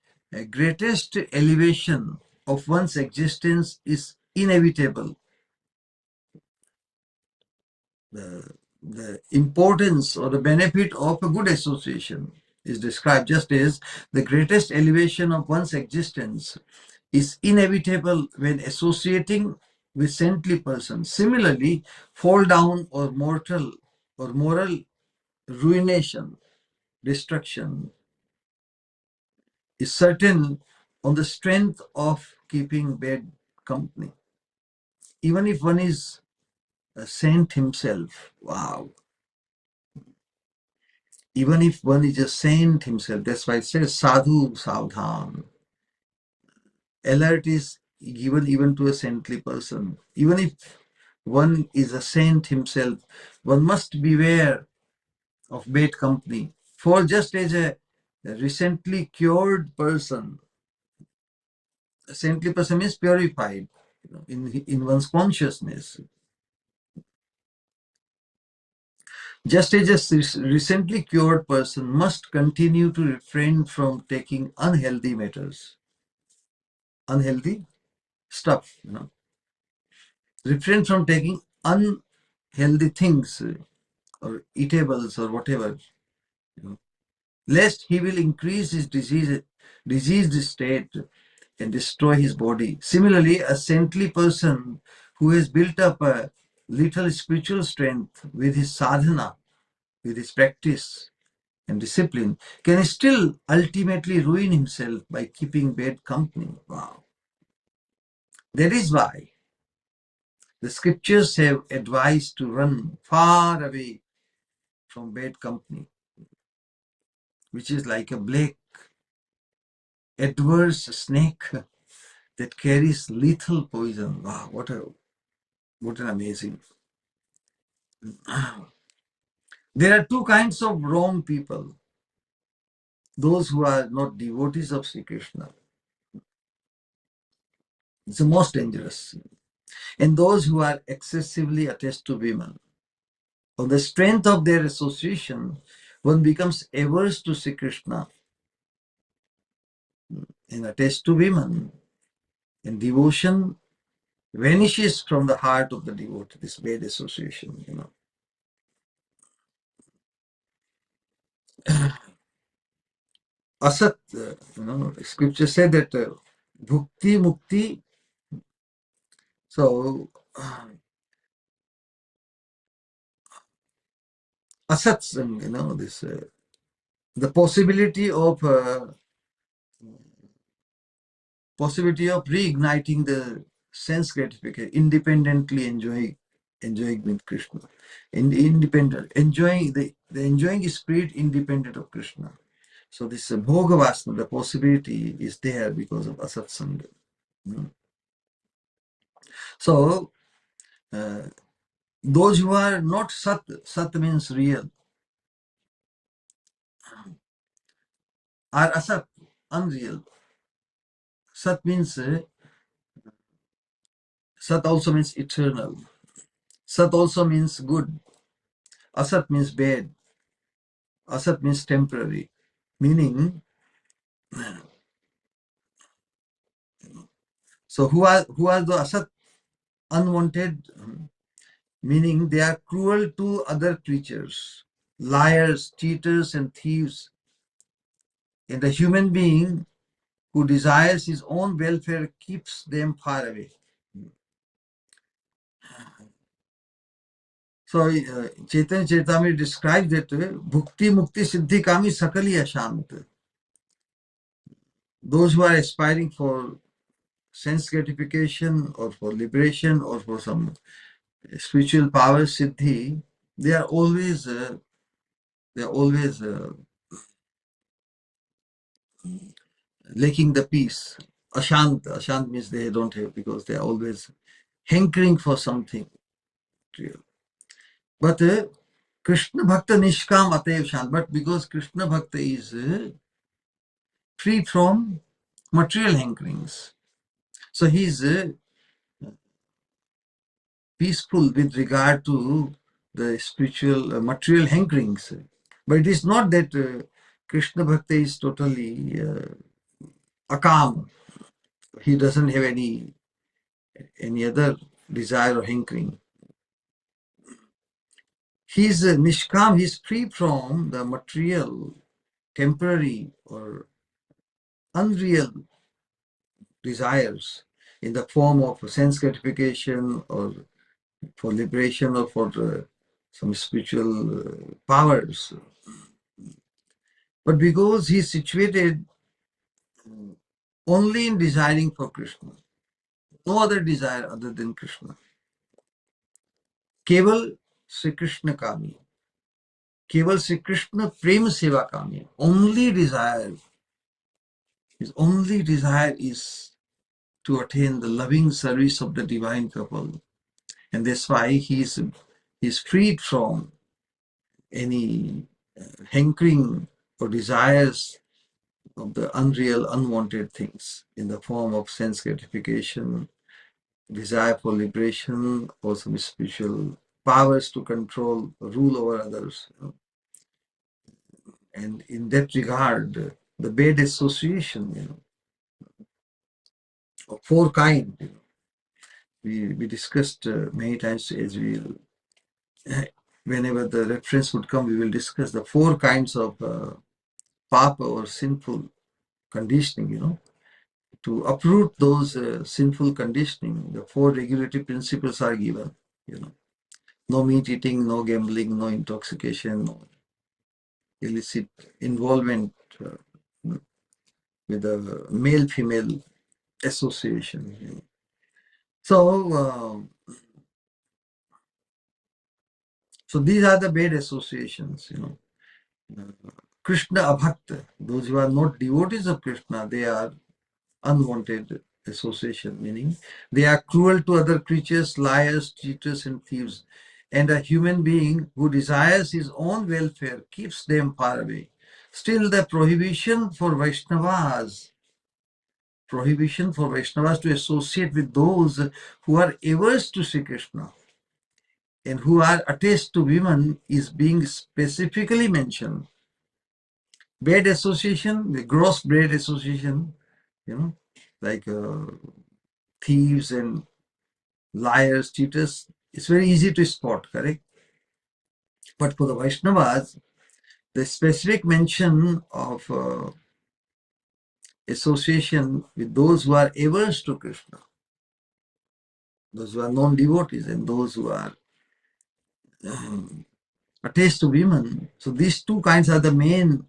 greatest elevation of one's existence is inevitable, the importance or the benefit of a good association is described, just as the greatest elevation of one's existence is inevitable when associating with saintly persons. Similarly, fall down or mortal or moral ruination, destruction, is certain on the strength of keeping bad company. Even if one is a saint himself, wow. Even if one is a saint himself, that's why it says sadhu savdhan. Alert is given even to a saintly person. Even if one is a saint himself, one must beware of bad company. For just as a recently cured person, a saintly person is purified, in one's consciousness. Just as a recently cured person must continue to refrain from taking unhealthy matters, unhealthy stuff, refrain from taking unhealthy things or eatables or whatever, lest he will increase his diseased state and destroy his body. Similarly, a saintly person who has built up a little spiritual strength with his sadhana, with his practice and discipline, can still ultimately ruin himself by keeping bad company. Wow. That is why the scriptures have advised to run far away from bad company, which is like a black, adverse snake that carries lethal poison. Wow, what an amazing. There are two kinds of wrong people: those who are not devotees of Sri Krishna. It's the most dangerous. And those who are excessively attached to women. On the strength of their association, one becomes averse to Sri Krishna and attached to women. And devotion vanishes from the heart of the devotee, this bad association. Asat, scripture said that bhukti, mukti, so asatsang, this the possibility of reigniting the sense gratification, independently enjoying with Krishna, independent, enjoying the enjoying spirit independent of Krishna. So this bhogavasana, the possibility is there because of asatsanga. So those who are not sat means real, are asat, unreal. Sat means sat also means eternal. Sat also means good. Asat means bad. Asat means temporary. Meaning, so who are the asat? Unwanted, meaning they are cruel to other creatures, liars, cheaters, and thieves. And the human being who desires his own welfare keeps them far away. So Chaitanya Charitamrita describes that bhukti, mukti, siddhi, kami, sakali, ashant. Those who are aspiring for sense gratification or for liberation or for some spiritual power, siddhi, they are always lacking the peace. Ashant means they don't have, because they are always hankering for something real. But Krishna Bhakta Nishkam Atev Shant. But because Krishna Bhakta is free from material hankerings. So he's peaceful with regard to the spiritual material hankerings. But it is not that Krishna Bhakti is totally akam. He doesn't have any other desire or hankering. He's nishkam, he's free from the material, temporary or unreal desires in the form of sense gratification or for liberation or for some spiritual powers. But because he is situated only in desiring for Krishna, no other desire other than Krishna. Keval Sri Krishna Kami. Keval Sri Krishna Prema Seva Kami. His only desire is to attain the loving service of the divine couple. And that's why he's freed from any hankering or desires of the unreal, unwanted things in the form of sense gratification, desire for liberation, or some spiritual powers to control, rule over others. And in that regard, the bad association, of four kind, we discussed many times as we, whenever the reference would come, we will discuss the four kinds of papa or sinful conditioning, to uproot those sinful conditioning. The four regulatory principles are given. No meat eating, no gambling, no intoxication, no illicit involvement with the male-female association. So these are the bad associations. Krishna abhakta, those who are not devotees of Krishna, they are unwanted association, meaning they are cruel to other creatures, liars, cheaters, and thieves. And a human being who desires his own welfare keeps them far away. Still, the prohibition for Vaishnavas to associate with those who are averse to Sri Krishna and who are attached to women is being specifically mentioned. Bad association, the gross bad association, like thieves and liars, cheaters, it's very easy to spot, correct? But for the Vaishnavas, the specific mention of association with those who are averse to Krishna, those who are non-devotees and those who are attached to women. So these two kinds are the main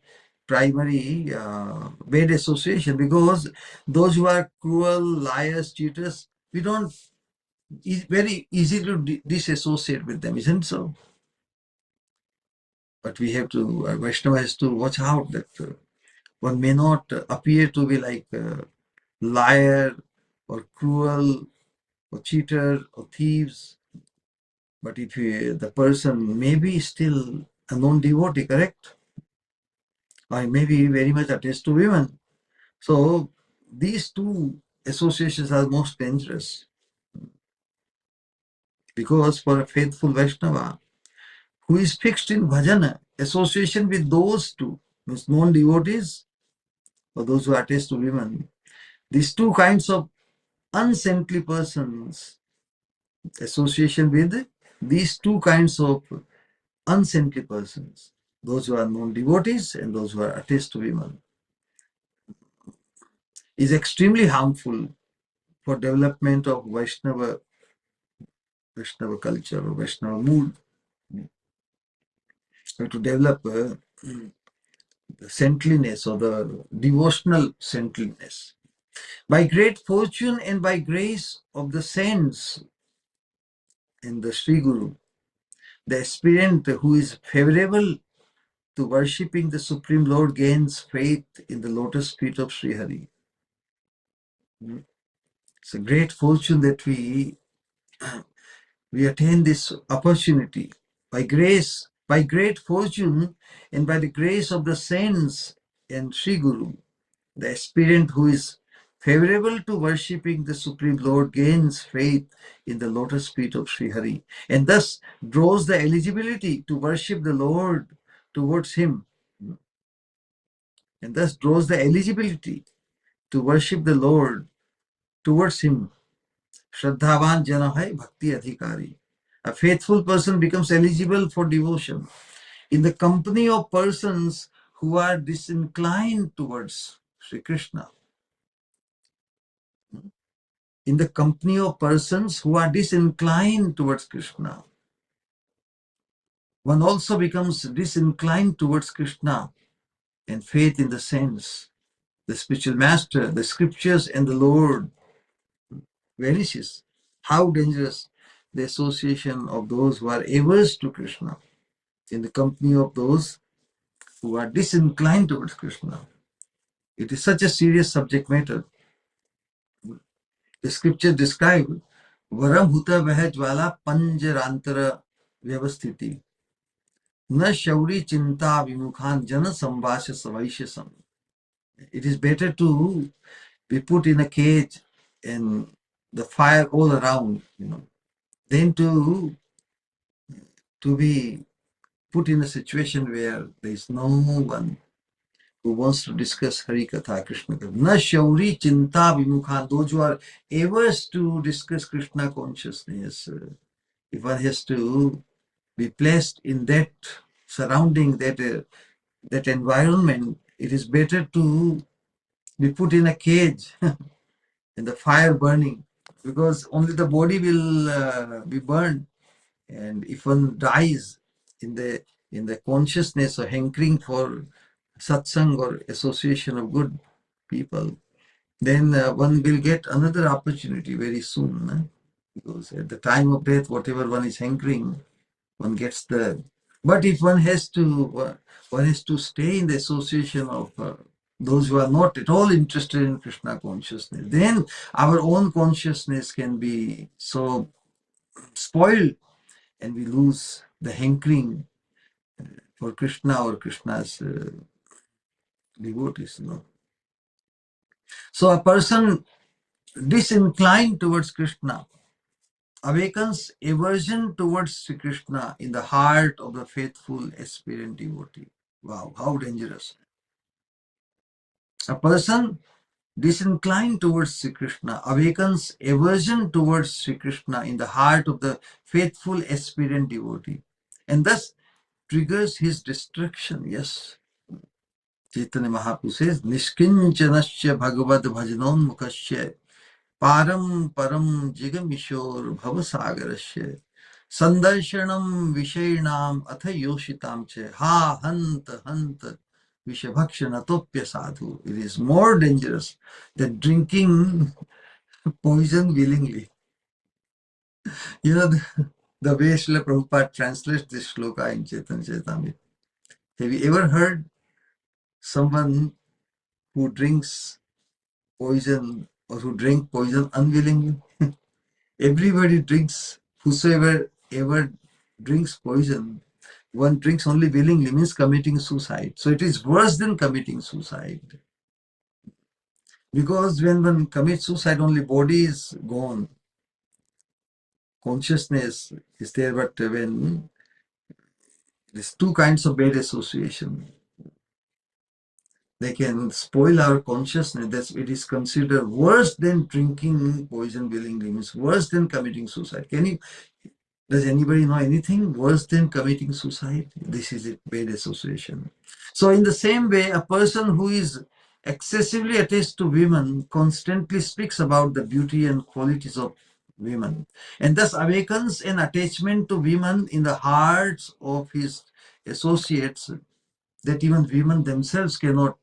primary bad association, because those who are cruel, liars, cheaters, we don't, it's very easy to disassociate with them, isn't so? But we have to, Vaishnava has to watch out that one may not appear to be like a liar or cruel or cheater or thieves. But if the person may be still a non-devotee, correct? Or maybe very much attached to women. So these two associations are most dangerous, because for a faithful Vaishnava who is fixed in bhajana, association with those two, means non-devotees or those who are attached to women, these two kinds of unsaintly persons, association with these two kinds of unsaintly persons, those who are non-devotees and those who are attached to women, is extremely harmful for development of Vaishnava culture or Vaishnava mood. To develop the saintliness or the devotional saintliness. By great fortune and by grace of the saints and the Sri Guru, the aspirant who is favorable to worshipping the Supreme Lord gains faith in the lotus feet of Sri Hari. It's a great fortune that we attain this opportunity by grace, by great fortune, and by the grace of the saints and Sri Guru. The aspirant who is favorable to worshipping the Supreme Lord gains faith in the lotus feet of Sri Hari and thus draws the eligibility to worship the Lord towards him. And thus draws the eligibility to worship the Lord towards him. Shraddhavan jana hai bhakti adhikari. A faithful person becomes eligible for devotion in the company of persons who are disinclined towards Sri Krishna. In the company of persons who are disinclined towards Krishna, one also becomes disinclined towards Krishna and faith in the saints, the spiritual master, the scriptures, and the Lord vanishes. How dangerous the association of those who are averse to Krishna in the company of those who are disinclined towards Krishna. It is such a serious subject matter. The scripture describes Varam Huta Vah Jwala Panjarantara Vyavasthiti Na Shauri Chinta Vimukhan Jana Sambhasha Savaishasam. It is better to be put in a cage and the fire all around, than to be put in a situation where there is no one who wants to discuss Hari Katha, Krishna Katha. Na Shauri Chinta Vimukhan, those who are averse to discuss Krishna consciousness, if one has to be placed in that surrounding, that environment, it is better to be put in a cage and the fire burning, because only the body will be burned. And if one dies in the consciousness or hankering for satsang or association of good people, then one will get another opportunity very soon. Because at the time of death, whatever one is hankering, one gets the. But if one has to stay in the association of those who are not at all interested in Krishna consciousness, then our own consciousness can be so spoiled and we lose the hankering for Krishna or Krishna's devotees. So a person disinclined towards Krishna awakens aversion towards Sri Krishna in the heart of the faithful aspirant devotee. Wow, how dangerous. A person disinclined towards Sri Krishna awakens aversion towards Sri Krishna in the heart of the faithful aspirant devotee and thus triggers his destruction. Yes. Chaitanya Mahaprabhu says, Nishkinchanasya Bhagavad Bhajanon Mukasya Param Param Jigamishor Bhavasagarasya Sandarshanam Vishainam Atha Yoshitam Che Ha Hanta Hanta Vishabhakshanatopya Sadhu. It is more dangerous than drinking poison willingly. The way Srila Prabhupada translates this shloka in Chaitanya Charitamrita. Have you ever heard someone who drinks poison or who drink poison unwillingly? Everybody drinks, whosoever ever drinks poison, one drinks only willingly means committing suicide. So it is worse than committing suicide. Because when one commits suicide, only body is gone. Consciousness is there, but when there's two kinds of bad association, they can spoil our consciousness. That's it is considered worse than drinking poison willingly, means worse than committing suicide. Does anybody know anything worse than committing suicide? This is a bad association. So in the same way, a person who is excessively attached to women constantly speaks about the beauty and qualities of women and thus awakens an attachment to women in the hearts of his associates that even women themselves cannot,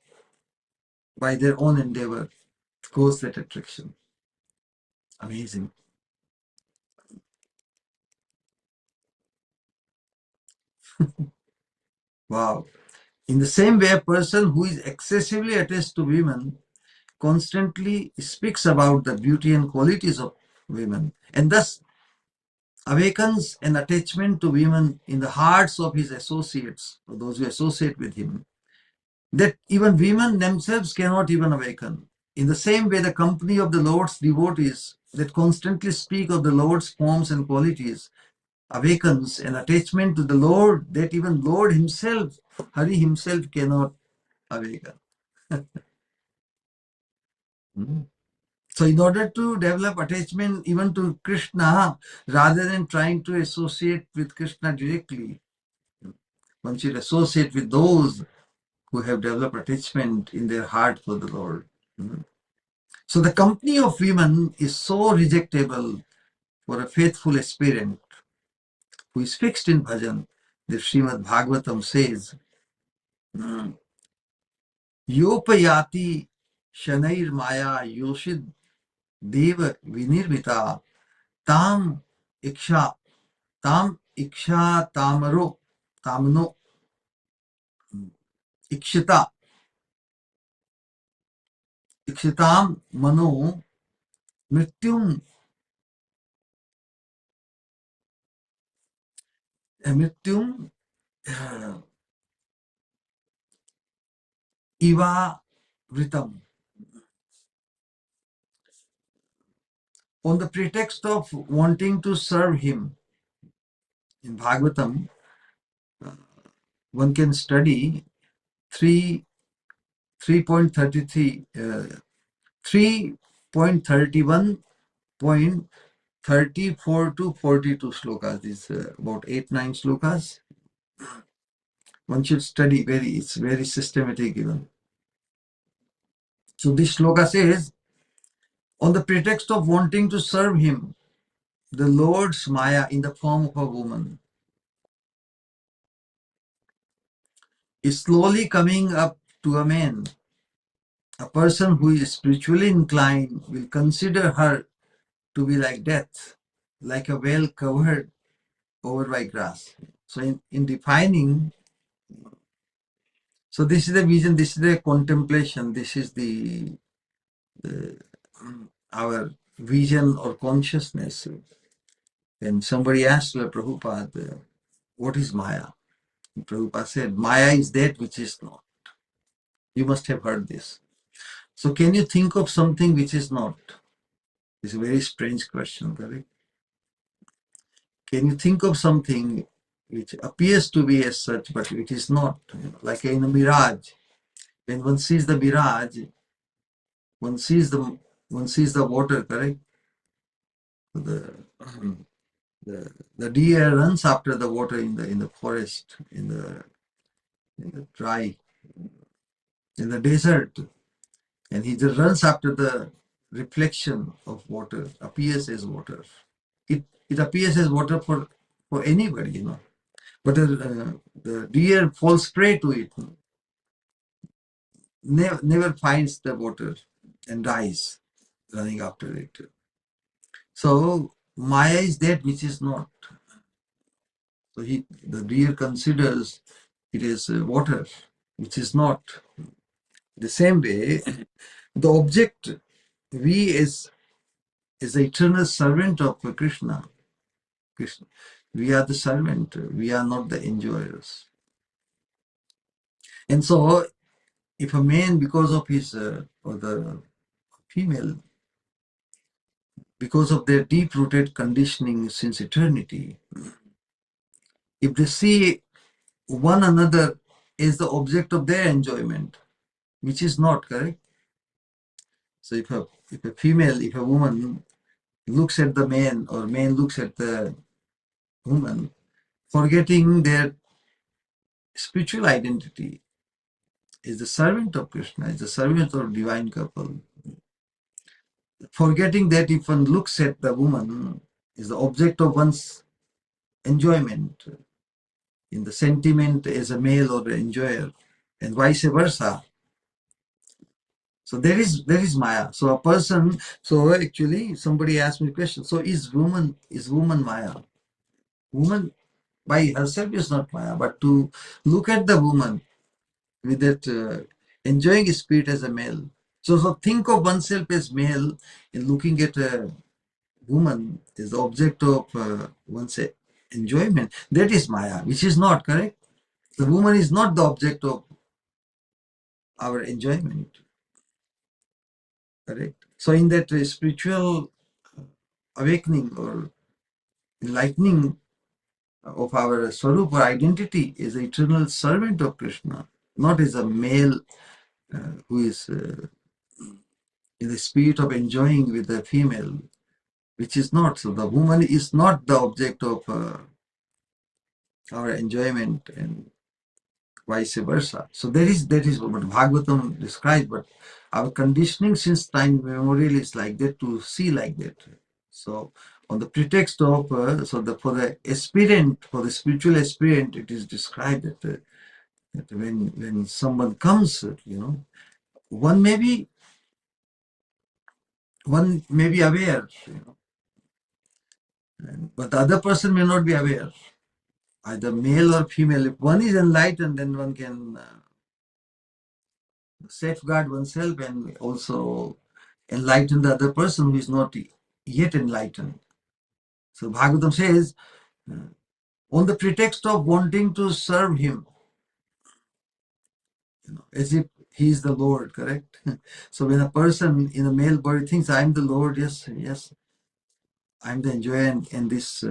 by their own endeavor, cause that attraction. Amazing. Wow. In the same way, a person who is excessively attached to women constantly speaks about the beauty and qualities of women and thus awakens an attachment to women in the hearts of his associates or those who associate with him that even women themselves cannot even awaken. In the same way, the company of the Lord's devotees that constantly speak of the Lord's forms and qualities awakens an attachment to the Lord that even Lord himself, Hari himself, cannot awaken. So in order to develop attachment even to Krishna, rather than trying to associate with Krishna directly, one should associate with those who have developed attachment in their heart for the Lord. So the company of women is so rejectable for a faithful aspirant who is fixed in bhajan. The Srimad Bhagavatam says, Yopayati Shanair Maya Yoshid Deva Vinirmita Tam Iksha Tam Iksha Tamaro Tamno Ikshita Ikshitam Mano Mrityum Mrityum Iva Vritam. On the pretext of wanting to serve him, in Bhagavatam, one can study 3 3.33 3.31.34 to 42 slokas. These about 8-9 slokas. One should study it's very systematic even. So this sloka says, on the pretext of wanting to serve him, the Lord's Maya in the form of a woman is slowly coming up to a man. A person who is spiritually inclined will consider her to be like death, like a well covered over by grass. So in defining, so this is the vision, this is the contemplation, this is the our vision or consciousness. And somebody asked Prabhupada, what is Maya? And Prabhupada said, Maya is that which is not. You must have heard this. So can you think of something which is not? It's a very strange question, correct? Can you think of something which appears to be as such, but it is not? Like in a mirage. When one sees the mirage, one sees the water, correct? The, the deer runs after the water in the forest, in the dry, in the desert, and he just runs after the reflection of water, appears as water. It appears as water for anybody, But the deer falls prey to it, never finds the water and dies running after it. So Maya is that which is not. So the deer considers it is water, which is not. The same way, the object, we as the eternal servant of Krishna, we are the servant, we are not the enjoyers. And so, if a man, because of his, or the female, because of their deep-rooted conditioning since eternity, if they see one another as the object of their enjoyment, which is not correct. So if a female, if a woman looks at the man, or man looks at the woman, forgetting their spiritual identity, is the servant of Krishna, is the servant of divine couple, forgetting that if one looks at the woman, is the object of one's enjoyment, in the sentiment as a male or an enjoyer, and vice versa. So there is Maya. So a person, so actually somebody asked me a question. So is woman Maya? Woman by herself is not Maya, but to look at the woman with that enjoying spirit as a male. So think of oneself as male in looking at a woman as the object of one's enjoyment. That is Maya, which is not correct. The woman is not the object of our enjoyment. Correct? So in that spiritual awakening or enlightening of our Swarup or identity is the eternal servant of Krishna, not as a male who is in the spirit of enjoying with the female, which is not. So the woman is not the object of our enjoyment and vice versa. So that is what Bhagavatam describes, but our conditioning since time immemorial is like that, to see like that. So on the pretext of for the aspirant, for the spiritual aspirant, it is described that when someone comes, one may be aware, but the other person may not be aware, either male or female. If one is enlightened, then one can safeguard oneself and also enlighten the other person who is not yet enlightened. So Bhagavatam says, on the pretext of wanting to serve him, as if he is the Lord, correct? So when a person in a male body thinks, I am the Lord, yes, I'm the enjoyer, and this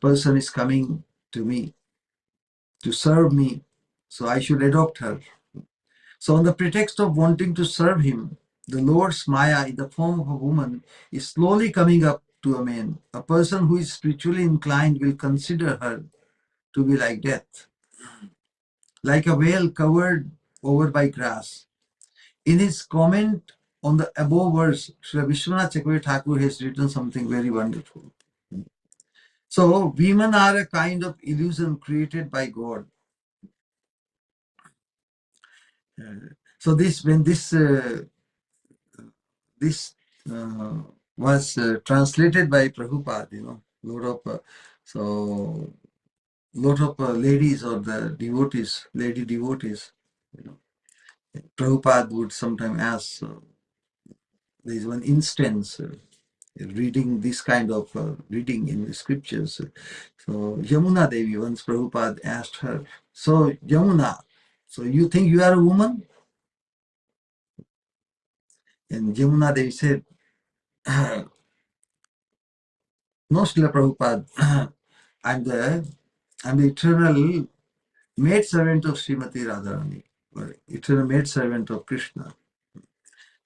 person is coming to me to serve me, so I should adopt her. So on the pretext of wanting to serve him, the Lord's Maya in the form of a woman is slowly coming up to a man. A person who is spiritually inclined will consider her to be like death, like a whale covered over by grass. In his comment on the above verse, Sri Vishwanath Chakravarti Thakur has written something very wonderful. So women are a kind of illusion created by God. So this was translated by Prabhupada, lot of ladies or the devotees, lady devotees, Prabhupada would sometimes ask. There is one instance reading this kind of reading in the scriptures. So Yamuna Devi, once Prabhupada asked her, so Yamuna, so you think you are a woman? And Yamuna Devi said, no, Srila Prabhupada, I'm the eternal maid servant of Srimati Radharani, or eternal maid servant of Krishna.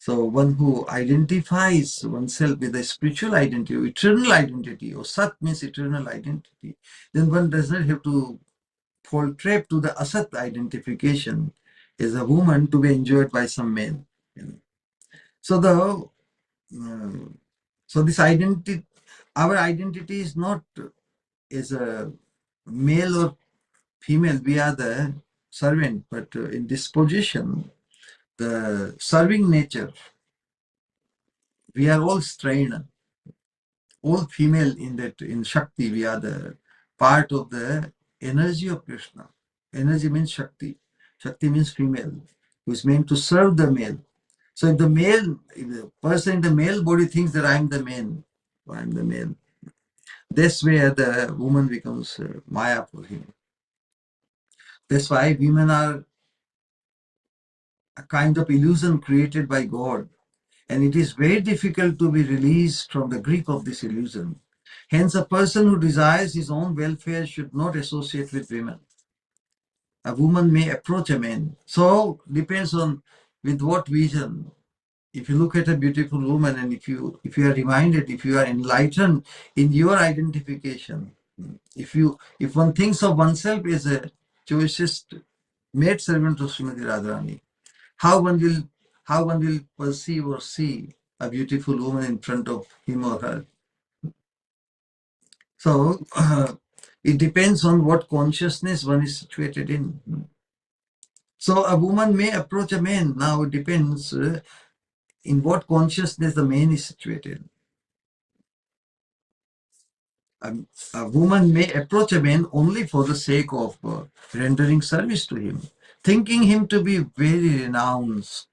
So one who identifies oneself with a spiritual identity, or eternal identity, or Sat means eternal identity, then one does not have to fall trap to the Asat identification as a woman to be enjoyed by some men. So this identity, our identity is not as a male or female. We are the servant, but in this position, the serving nature, we are all strained, all female in Shakti. We are the part of the energy of Krishna. Energy means Shakti. Shakti means female, who is meant to serve the male. So if the person in the male body thinks that I'm the man, or I'm the male, that's where the woman becomes Maya for him. That's why women are a kind of illusion created by God, and it is very difficult to be released from the grip of this illusion. Hence, a person who desires his own welfare should not associate with women. A woman may approach a man. So, depends on with what vision. If you look at a beautiful woman, and if you are reminded, if you are enlightened in your identification, if one thinks of oneself as a choicest maid servant of Srimati Radharani, how one will perceive or see a beautiful woman in front of him or her. So it depends on what consciousness one is situated in. So a woman may approach a man. Now it depends in what consciousness the man is situated. A woman may approach a man only for the sake of rendering service to him, thinking him to be very renounced,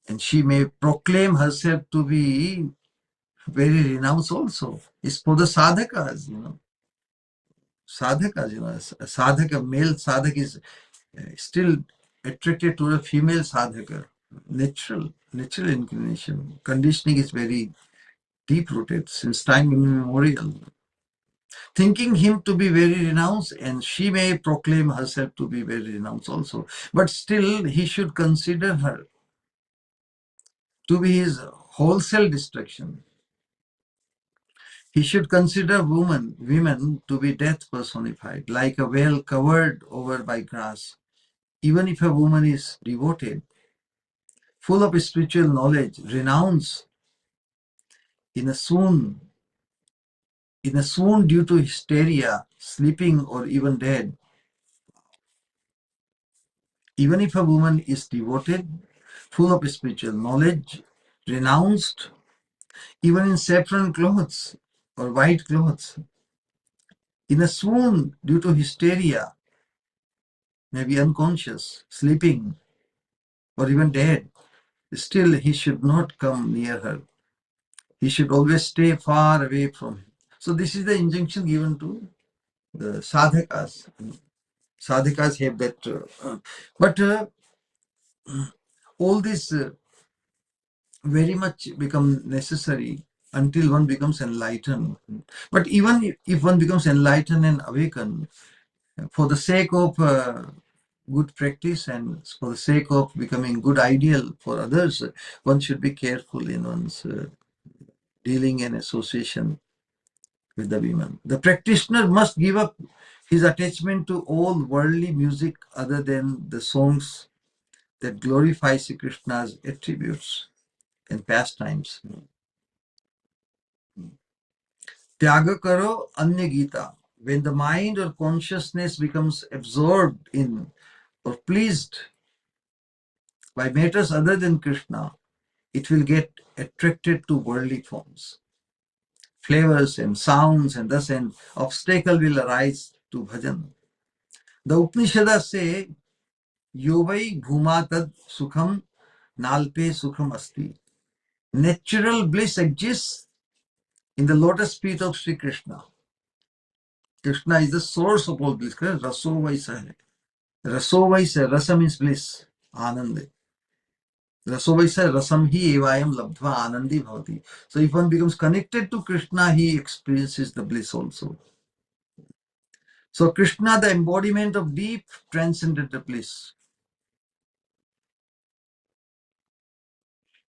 and she may proclaim herself to be very renounced also. It's for the sadhakas, Sadhakas, a sadhaka, male sadhak is still attracted to a female sadhaka. Natural inclination. Conditioning is very deep-rooted since time immemorial. Thinking him to be very renounced, and she may proclaim herself to be very renounced also. But still, he should consider her to be his wholesale destruction. He should consider women to be death personified, like a well covered over by grass. Even if a woman is devoted, full of spiritual knowledge, renounce in a swoon due to hysteria, sleeping or even dead. Even if a woman is devoted, full of spiritual knowledge, renounced, even in saffron clothes or white clothes, in a swoon due to hysteria, maybe unconscious, sleeping, or even dead, still he should not come near her. He should always stay far away from him. So this is the injunction given to the sadhakas. Sadhakas have that, but all this very much become necessary until one becomes enlightened. But even if one becomes enlightened and awakened, for the sake of good practice and for the sake of becoming good ideal for others, one should be careful in one's dealing and association with the women. The practitioner must give up his attachment to all worldly music other than the songs that glorify Sri Krishna's attributes and pastimes. Tyaga karo anya gita. When the mind or consciousness becomes absorbed in or pleased by matters other than Krishna, it will get attracted to worldly forms, flavors and sounds, and thus an obstacle will arise to bhajan. The Upanishads say, Yovai bhuma tad sukham nalpe sukham asti. Natural bliss exists in the lotus feet of Sri Krishna. Krishna is the source of all bliss. Raso vaisa hai. Raso vaisa, rasa means bliss, anand. Raso vaisa, rasam hi evayam labdhva anandi bhavati. So if one becomes connected to Krishna, he experiences the bliss also. So Krishna, the embodiment of deep transcendental bliss.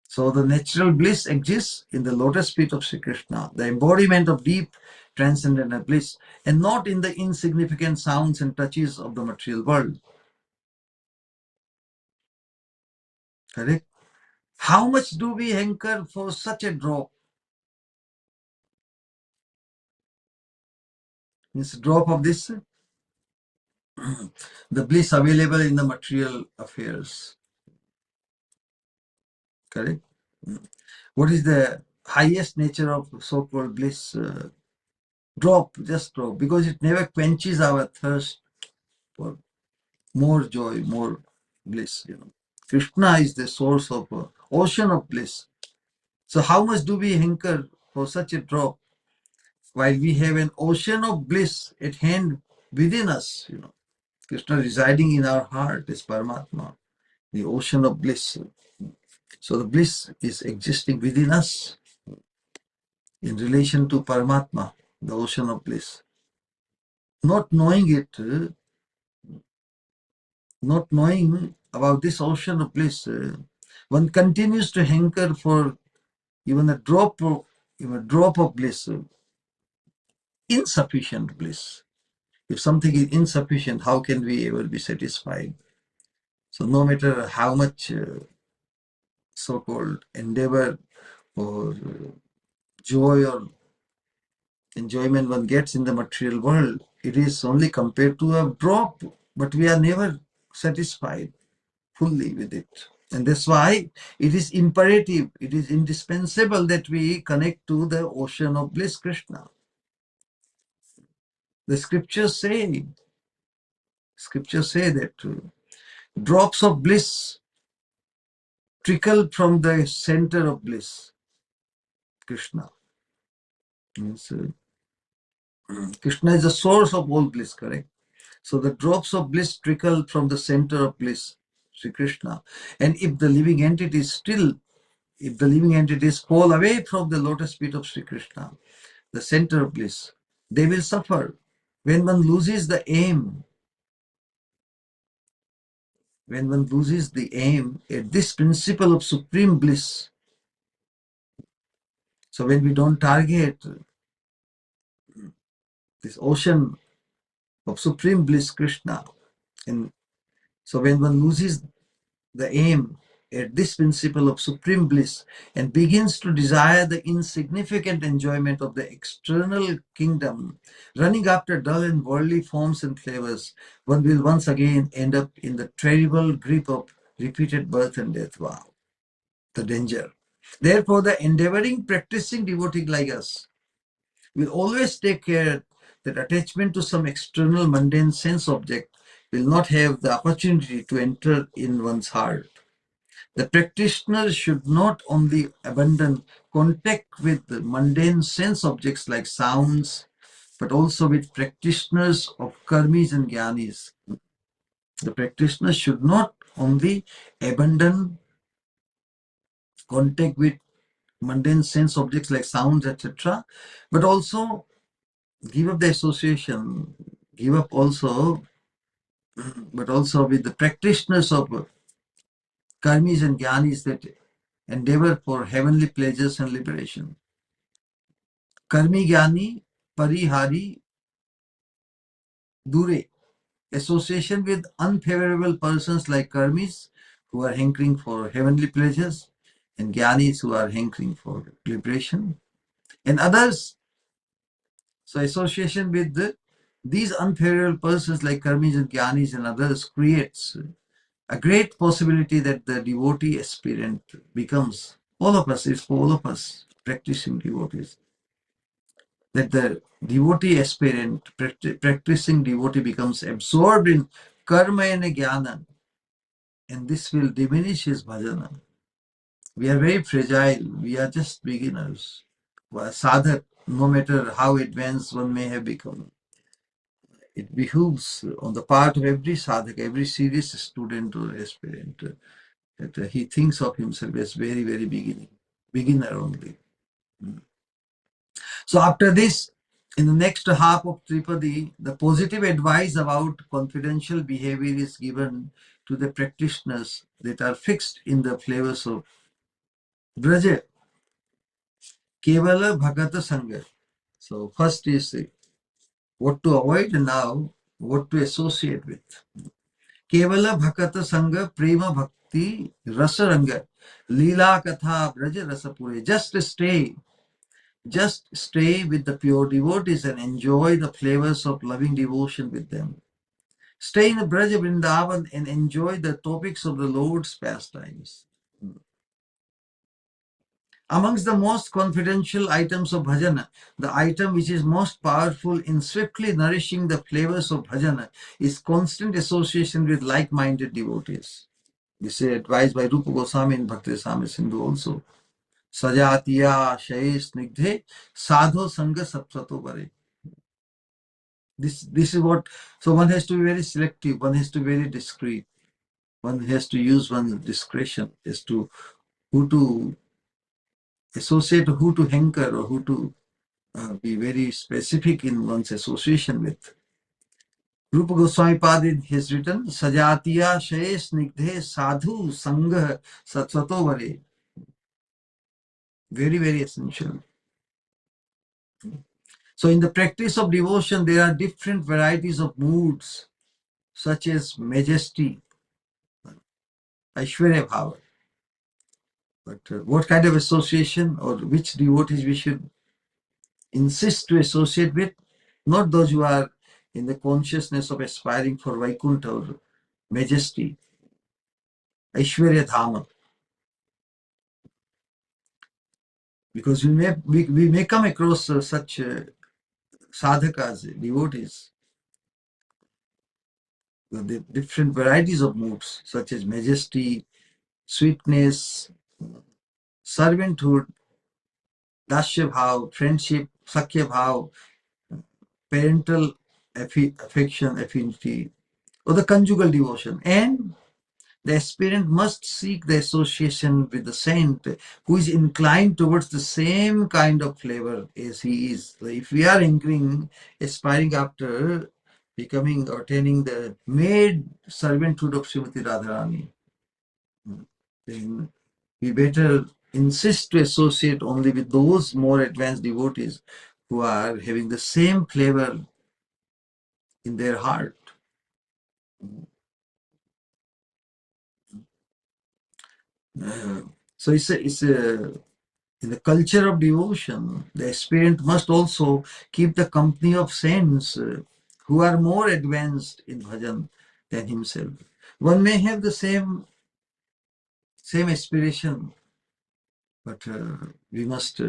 So the natural bliss exists in the lotus feet of Sri Krishna, the embodiment of deep transcendental bliss, and not in the insignificant sounds and touches of the material world. Correct? How much do we hanker for such a drop? Means drop of this, the bliss available in the material affairs. Correct? What is the highest nature of so-called bliss? Drop, just drop, because it never quenches our thirst for more joy, more bliss. Krishna is the source of ocean of bliss. So how much do we hanker for such a drop while we have an ocean of bliss at hand within us? Krishna residing in our heart is Paramatma, the ocean of bliss. So the bliss is existing within us in relation to Paramatma, the ocean of bliss. Not knowing it, not knowing about this ocean of bliss, one continues to hanker for even a drop of bliss, insufficient bliss. If something is insufficient, how can we ever be satisfied? So no matter how much so-called endeavor or joy or enjoyment one gets in the material world, it is only compared to a drop, but we are never satisfied fully with it. And that's why it is imperative, it is indispensable that we connect to the ocean of bliss, Krishna. The scriptures say that drops of bliss trickle from the center of bliss, Krishna. Means, Krishna is the source of all bliss, correct? So the drops of bliss trickle from the center of bliss. Sri Krishna. And if the living entities fall away from the lotus feet of Sri Krishna, the center of bliss, they will suffer. When one loses the aim, at this principle of supreme bliss, so when we don't target this ocean of supreme bliss, Krishna, and so when one loses the aim at this principle of supreme bliss and begins to desire the insignificant enjoyment of the external kingdom, running after dull and worldly forms and flavors, one will once again end up in the terrible grip of repeated birth and death. Wow, the danger. Therefore, the endeavoring, practicing devotee like us will always take care that attachment to some external mundane sense object will not have the opportunity to enter in one's heart. The practitioner should not only abandon contact with the mundane sense objects like sounds, but also with practitioners of karmis and jnanis. The practitioner should not only abandon contact with mundane sense objects like sounds, etc., but also give up the association, but also with the practitioners of karmis and jnanis that endeavor for heavenly pleasures and liberation. Karmi jnani parihari dure. Association with unfavorable persons like karmis who are hankering for heavenly pleasures and jnanis who are hankering for liberation and others. So association with these unfavorable persons like karmis and jnanis and others creates a great possibility that the devotee aspirant becomes, all of us, it's for all of us, practicing devotees, that the devotee aspirant, practicing devotee becomes absorbed in karma and jnana, and this will diminish his bhajana. We are very fragile, we are just beginners. Sadhak, no matter how advanced one may have become, it behooves on the part of every sadhak, every serious student or aspirant, that he thinks of himself as very, very beginner only. So after this, in the next half of Tripadi, the positive advice about confidential behavior is given to the practitioners that are fixed in the flavors of Braja, Kevala Bhagata Sangha. So first is what to avoid and now what to associate with. Kevala Bhakata Sangha Prema Bhakti Rasaranga Leela Katha Braja Rasapure. Just stay with the pure devotees and enjoy the flavors of loving devotion with them. Stay in the Braja Vrindavan and enjoy the topics of the Lord's pastimes. Amongst the most confidential items of bhajana, the item which is most powerful in swiftly nourishing the flavors of bhajana is constant association with like-minded devotees. This is advised by Rupa Goswami in Bhakti Rasamrita Sindhu also. Sajatiya shaye snigdhe sadho sangha sapsato bare. This is what, so one has to be very selective, one has to be very discreet, one has to use one's discretion as to who to associate, who to hanker, or who to be very specific in one's association with. Rupa Goswami Pad has written, Sajatiya shaye snigdhe sadhu sangha sapsato bare. Very, very essential. So in the practice of devotion, there are different varieties of moods, such as majesty, Aishwarya Bhava. But what kind of association or which devotees we should insist to associate with? Not those who are in the consciousness of aspiring for Vaikuntha or majesty, Aishwarya Dhama. Because we may come across such sadhakas, devotees, the different varieties of moods, such as majesty, sweetness, servanthood, dasya bhav, friendship, sakya bhav, parental affection, affinity, or the conjugal devotion, and The aspirant must seek the association with the saint who is inclined towards the same kind of flavor as he is. So if we are aspiring after becoming or attaining the maid servanthood of Srimati Radharani, then we better insist to associate only with those more advanced devotees who are having the same flavor in their heart. So in the culture of devotion, the aspirant must also keep the company of saints who are more advanced in bhajan than himself. One may have the same aspiration, but we must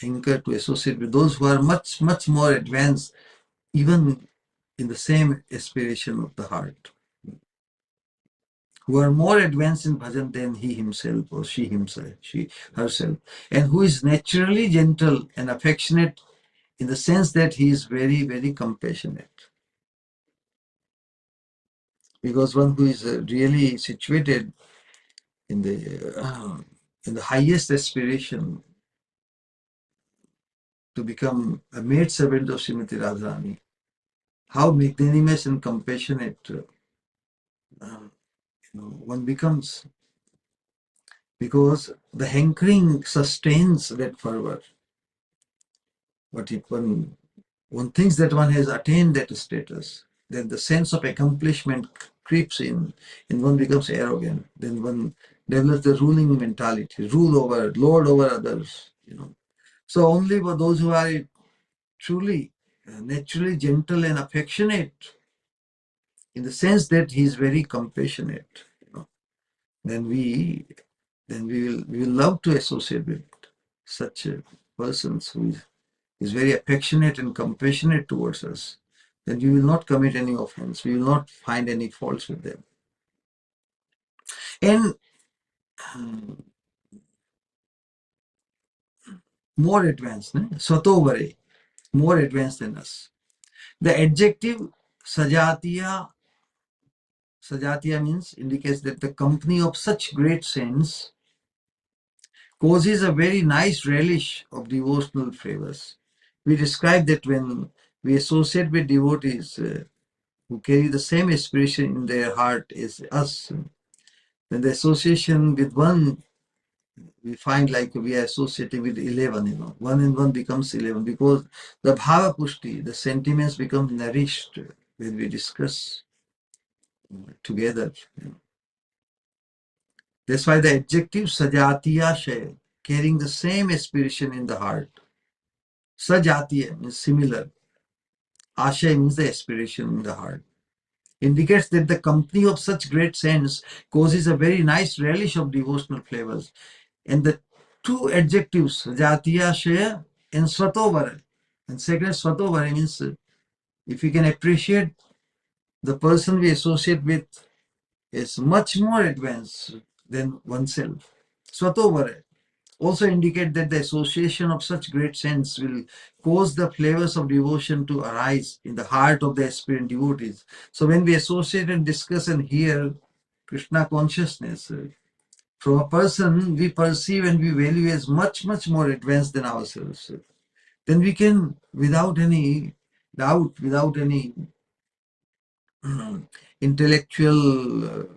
anchor to associate with those who are much, much more advanced, even in the same aspiration of the heart, who are more advanced in bhajan than he himself or she herself, and who is naturally gentle and affectionate in the sense that he is very, very compassionate. Because one who is really situated in the highest aspiration to become a maid servant of Srimati Radharani, how magnanimous and compassionate one becomes, because the hankering sustains that fervor. But if one thinks that one has attained that status, then the sense of accomplishment creeps in and one becomes arrogant. Then one develops the ruling mentality, lord over others. So only for those who are truly, naturally gentle and affectionate, in the sense that he is very compassionate, then we will love to associate with such persons who is very affectionate and compassionate towards us. Then we will not commit any offense. We will not find any faults with them. And more advanced, Swatovare, more advanced than us. The adjective sajatiya means indicates that the company of such great saints causes a very nice relish of devotional flavors. We describe that when we associate with devotees who carry the same aspiration in their heart as us, then the association with one, we find like we are associating with 11, one and one becomes 11, because the bhava pushti, the sentiments become nourished when we discuss together. That's why the adjective sajatiya shay, carrying the same aspiration in the heart. Sajatiya means similar. Ashay means the aspiration in the heart. Indicates that the company of such great saints causes a very nice relish of devotional flavors. And the two adjectives, Jatiya Shaya and Swatovara. And second, Swatovara means if we can appreciate the person we associate with is much more advanced than oneself. Swatovara also indicate that the association of such great saints will cause the flavors of devotion to arise in the heart of the aspirant devotees. So when we associate and discuss and hear Krishna consciousness from a person we perceive and we value as much, much more advanced than ourselves, then we can, without any doubt, without any intellectual,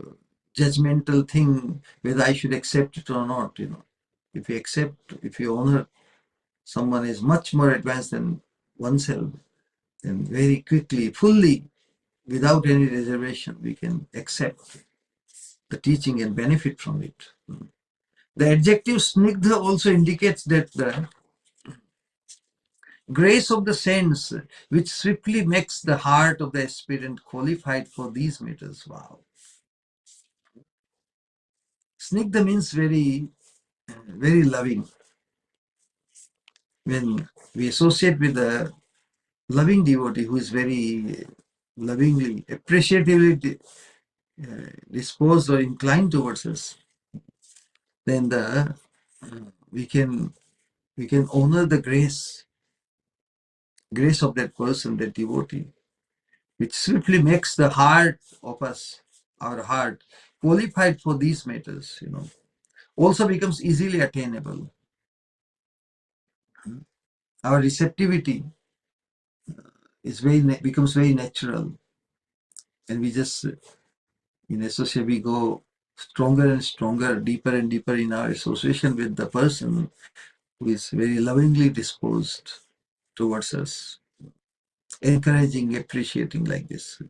judgmental thing, whether I should accept it or not, if we accept, if we honor someone is much more advanced than oneself, then very quickly, fully, without any reservation, we can accept the teaching and benefit from it. The adjective snigdha also indicates that the grace of the saints, which swiftly makes the heart of the aspirant qualified for these matters. Wow. Snigdha means very, very loving. When we associate with a loving devotee who is very lovingly, appreciatively disposed or inclined towards us, then we can honor the grace of that person, that devotee, which simply makes the heart of us, our heart, qualified for these matters, also becomes easily attainable. Our receptivity becomes very natural, and we just in association we go stronger and stronger, deeper and deeper in our association with the person who is very lovingly disposed towards us, encouraging, appreciating like this.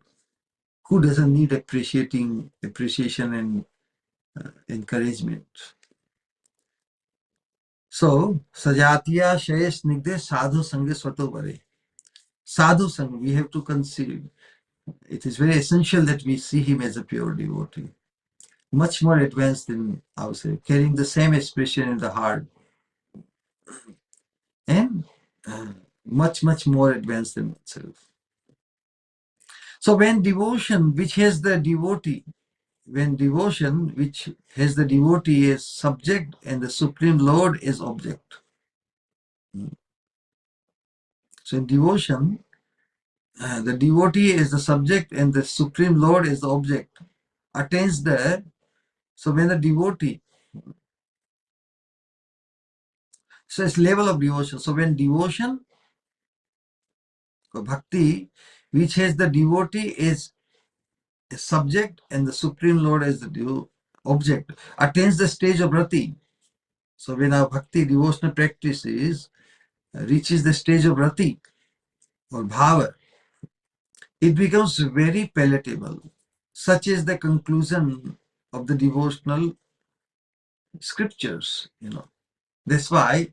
Who doesn't need appreciation and encouragement? So, Sajatiya Shayesh Nigde Sadhu Sangha Swato Vare. Sadhu Sangha, we have to consider. It is very essential that we see him as a pure devotee, much more advanced than ourselves, carrying the same expression in the heart, and much, much more advanced than itself. So when devotion, which has the devotee as subject and the Supreme Lord as object. So in devotion, the devotee is the subject and the Supreme Lord is the object, attains so when the devotee, so it's level of devotion. So when devotion, bhakti, which has the devotee as a subject and the Supreme Lord as the object, attains the stage of rati. So when our bhakti devotional practice reaches the stage of rati or bhava, it becomes very palatable. Such is the conclusion of the devotional scriptures. That's why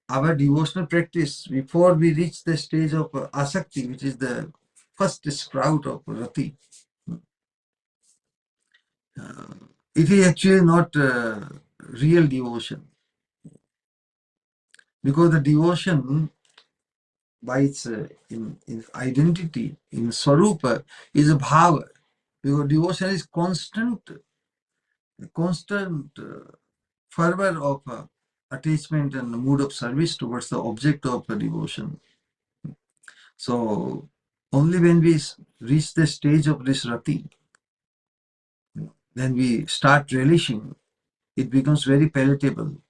our devotional practice, before we reach the stage of asakti, which is the first sprout of rati, it is actually not real devotion, because the devotion by its in identity, in swarupa, is a bhava. Because devotion is constant fervor of attachment and mood of service towards the object of devotion. So only when we reach the stage of this rati, then we start relishing. It becomes very palatable.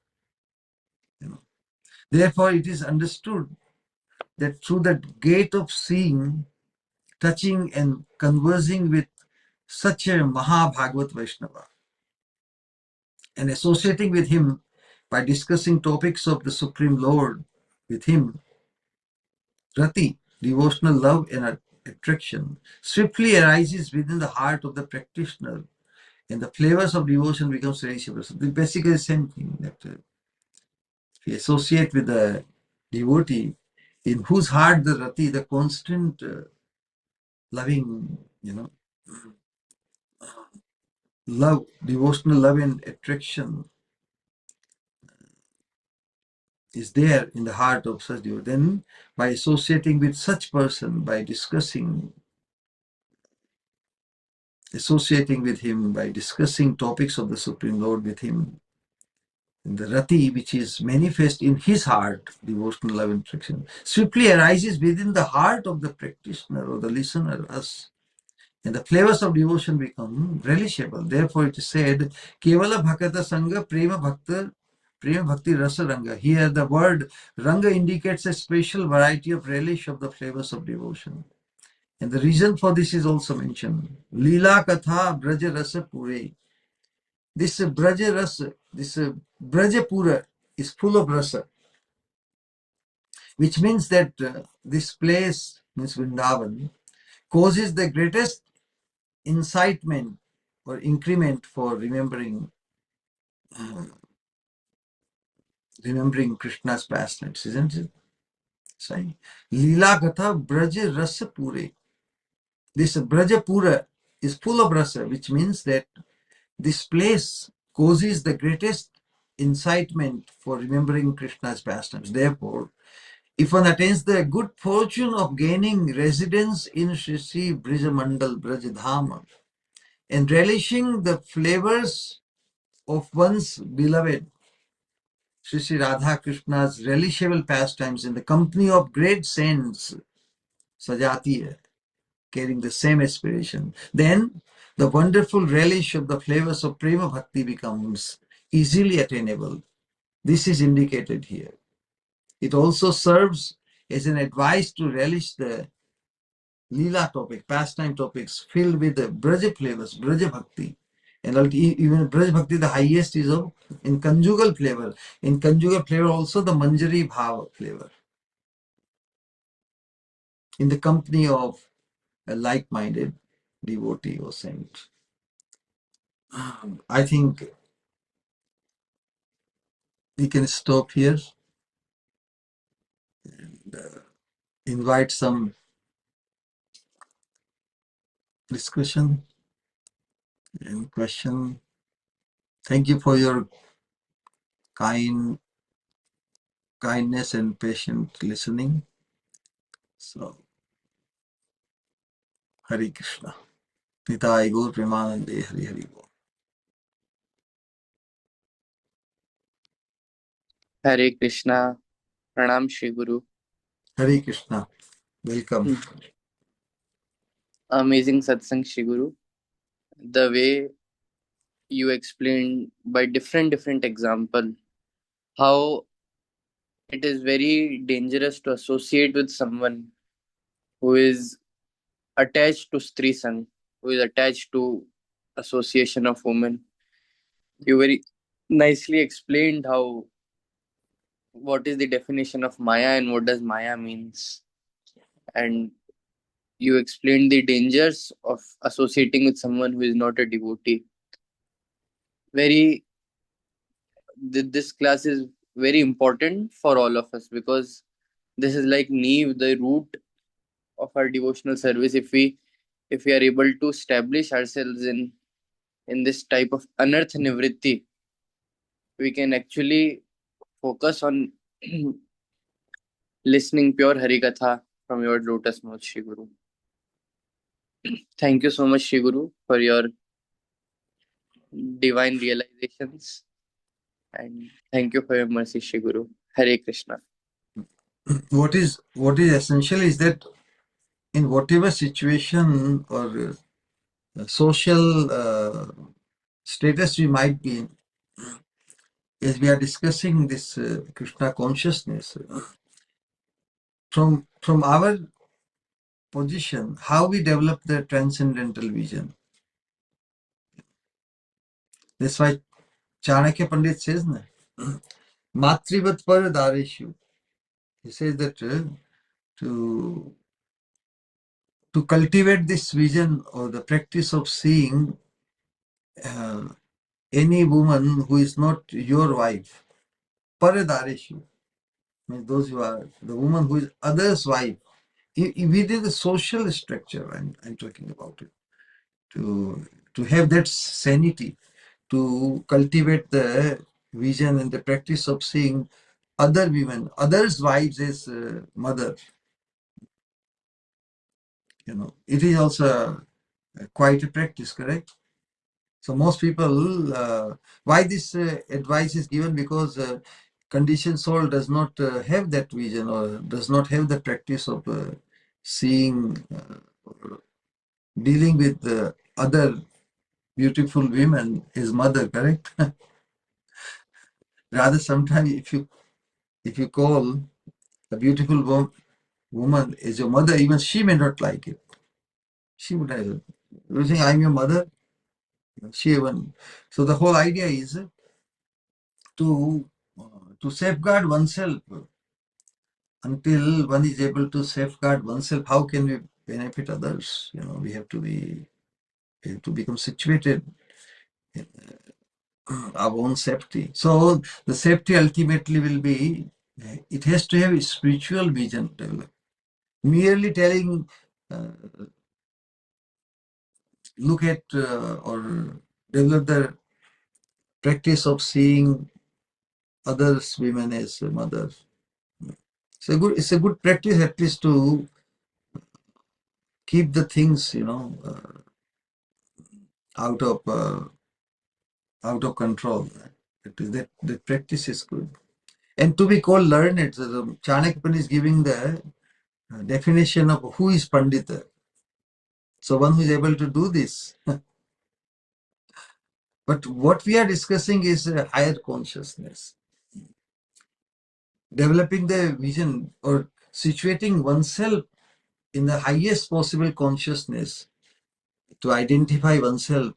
Therefore, it is understood that through the gate of seeing, touching, and conversing with such a Mahabhagavat Vaishnava, and associating with him by discussing topics of the Supreme Lord with him, rati, devotional love and attraction, swiftly arises within the heart of the practitioner, and the flavors of devotion becomes very similar. So basically the same thing, that if we associate with the devotee in whose heart the rati, the constant loving, love, devotional love and attraction is there in the heart of such devotee, then by associating with such person, by associating with him, by discussing topics of the Supreme Lord with him, the rati, which is manifest in his heart, devotional love and attraction, swiftly arises within the heart of the practitioner or the listener, us, and the flavors of devotion become relishable. Therefore, it is said, Kevala Bhakata Sangha Prema Bhakti Rasa Ranga. Here, the word Ranga indicates a special variety of relish of the flavors of devotion. And the reason for this is also mentioned. Leela Katha Braja Rasa Pure. This Braja Rasa, this Braja Pura is full of rasa, which means that this place, means Vrindavan, causes the greatest incitement or increment for remembering Krishna's pastimes, isn't it? Saying Leela Gatha Braja Rasa Pure. This Braja Pura is full of rasa, which means that this place causes the greatest incitement for remembering Krishna's pastimes. Therefore, if one attains the good fortune of gaining residence in Shri Brijamandal Brajadhama and relishing the flavors of one's beloved Sri Radha Krishna's relishable pastimes in the company of great saints, Sajatiya, carrying the same aspiration, then the wonderful relish of the flavors of Prema Bhakti becomes easily attainable. This is indicated here. It also serves as an advice to relish the Leela topic, pastime topics filled with the Braja flavors, Braja Bhakti. And even Braja Bhakti, the highest is of in conjugal flavor. In conjugal flavor also the Manjari Bhava flavor. In the company of a like-minded devotee or saint. I think we can stop here and invite some discussion and question. Thank you for your kindness and patient listening. So, Hare Krishna. Nitai Gaur Premanande Hari Hari Bol. Hare Krishna, Pranam Shri Guru. Hare Krishna. Welcome. Amazing satsang Shri Guru. The way you explained by different example how it is very dangerous to associate with someone who is attached to Stri Sang, who is attached to association of women. You very nicely explained how what is the definition of Maya and what does Maya means, and you explained the dangers of associating with someone who is not a devotee. Very this class is very important for all of us because this is like neve, the root of our devotional service. If we are able to establish ourselves in this type of anarth nivritti, we can actually focus on listening pure Harikatha from your lotus mouth, Shri Guru. Thank you so much, Shri Guru, for your divine realizations, and thank you for your mercy, Shri Guru. Hare Krishna. What is essential is that in whatever situation or social status we might be in, as we are discussing this Krishna consciousness, from our position, how we develop the transcendental vision. That's why Chanakya Pandit says, Matrivat Paradareshu. He says that to cultivate this vision or the practice of seeing any woman who is not your wife, Paradareshu, means those who are the woman who is others' wife. Within the social structure, I'm talking about it. To have that sanity, to cultivate the vision and the practice of seeing other women, others' wives as mother. It is also quite a practice, correct? So most people, why this advice is given? Because conditioned soul does not have that vision or does not have the practice of seeing, dealing with other beautiful women as mother, correct? Rather, sometimes if you call a beautiful woman as your mother, even she may not like it. She would have, you think I'm your mother? She even. So the whole idea is to safeguard oneself. Until one is able to safeguard oneself, how can we benefit others? We have to become situated in our own safety. So the safety ultimately will be, it has to have a spiritual vision developed. Merely telling, look at or develop the practice of seeing others women as mothers. It's a good practice, at least to keep the things out of control. That practice is good. And to be called learned, so the Chanakya is giving the definition of who is Pandita. So one who is able to do this, But what we are discussing is a higher consciousness. Developing the vision or situating oneself in the highest possible consciousness to identify oneself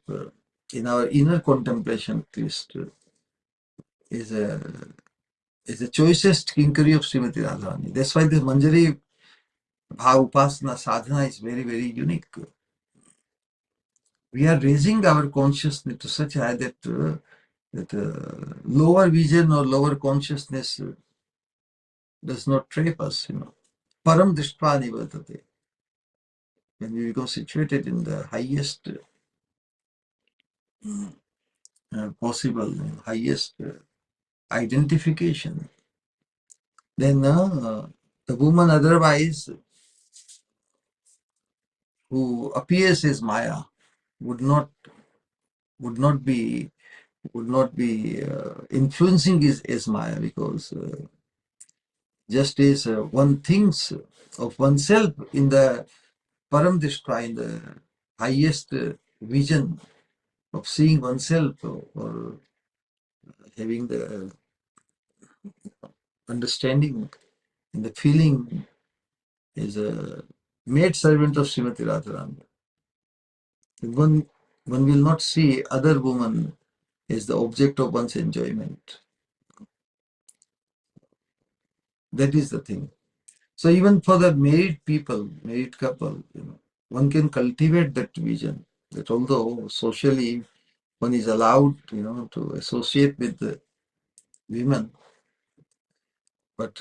in our inner contemplation at least is the choicest kinkery of Srimati Radharani. That's why the Manjari Bhav Upasana sadhana is very, very unique. We are raising our consciousness to such high that lower vision or lower consciousness does not trap us, Param Drishtva Nivartate. When we become situated in the highest possible, highest identification, then the woman otherwise who appears as Maya would not would not be influencing as Maya, because just as one thinks of oneself in the Param Drishtva, in the highest vision of seeing oneself, or having the understanding and the feeling is a maid servant of Srimati Radharani. One will not see other woman as the object of one's enjoyment. That is the thing. So even for the married people, married couple, one can cultivate that vision, that although socially one is allowed, to associate with the women, but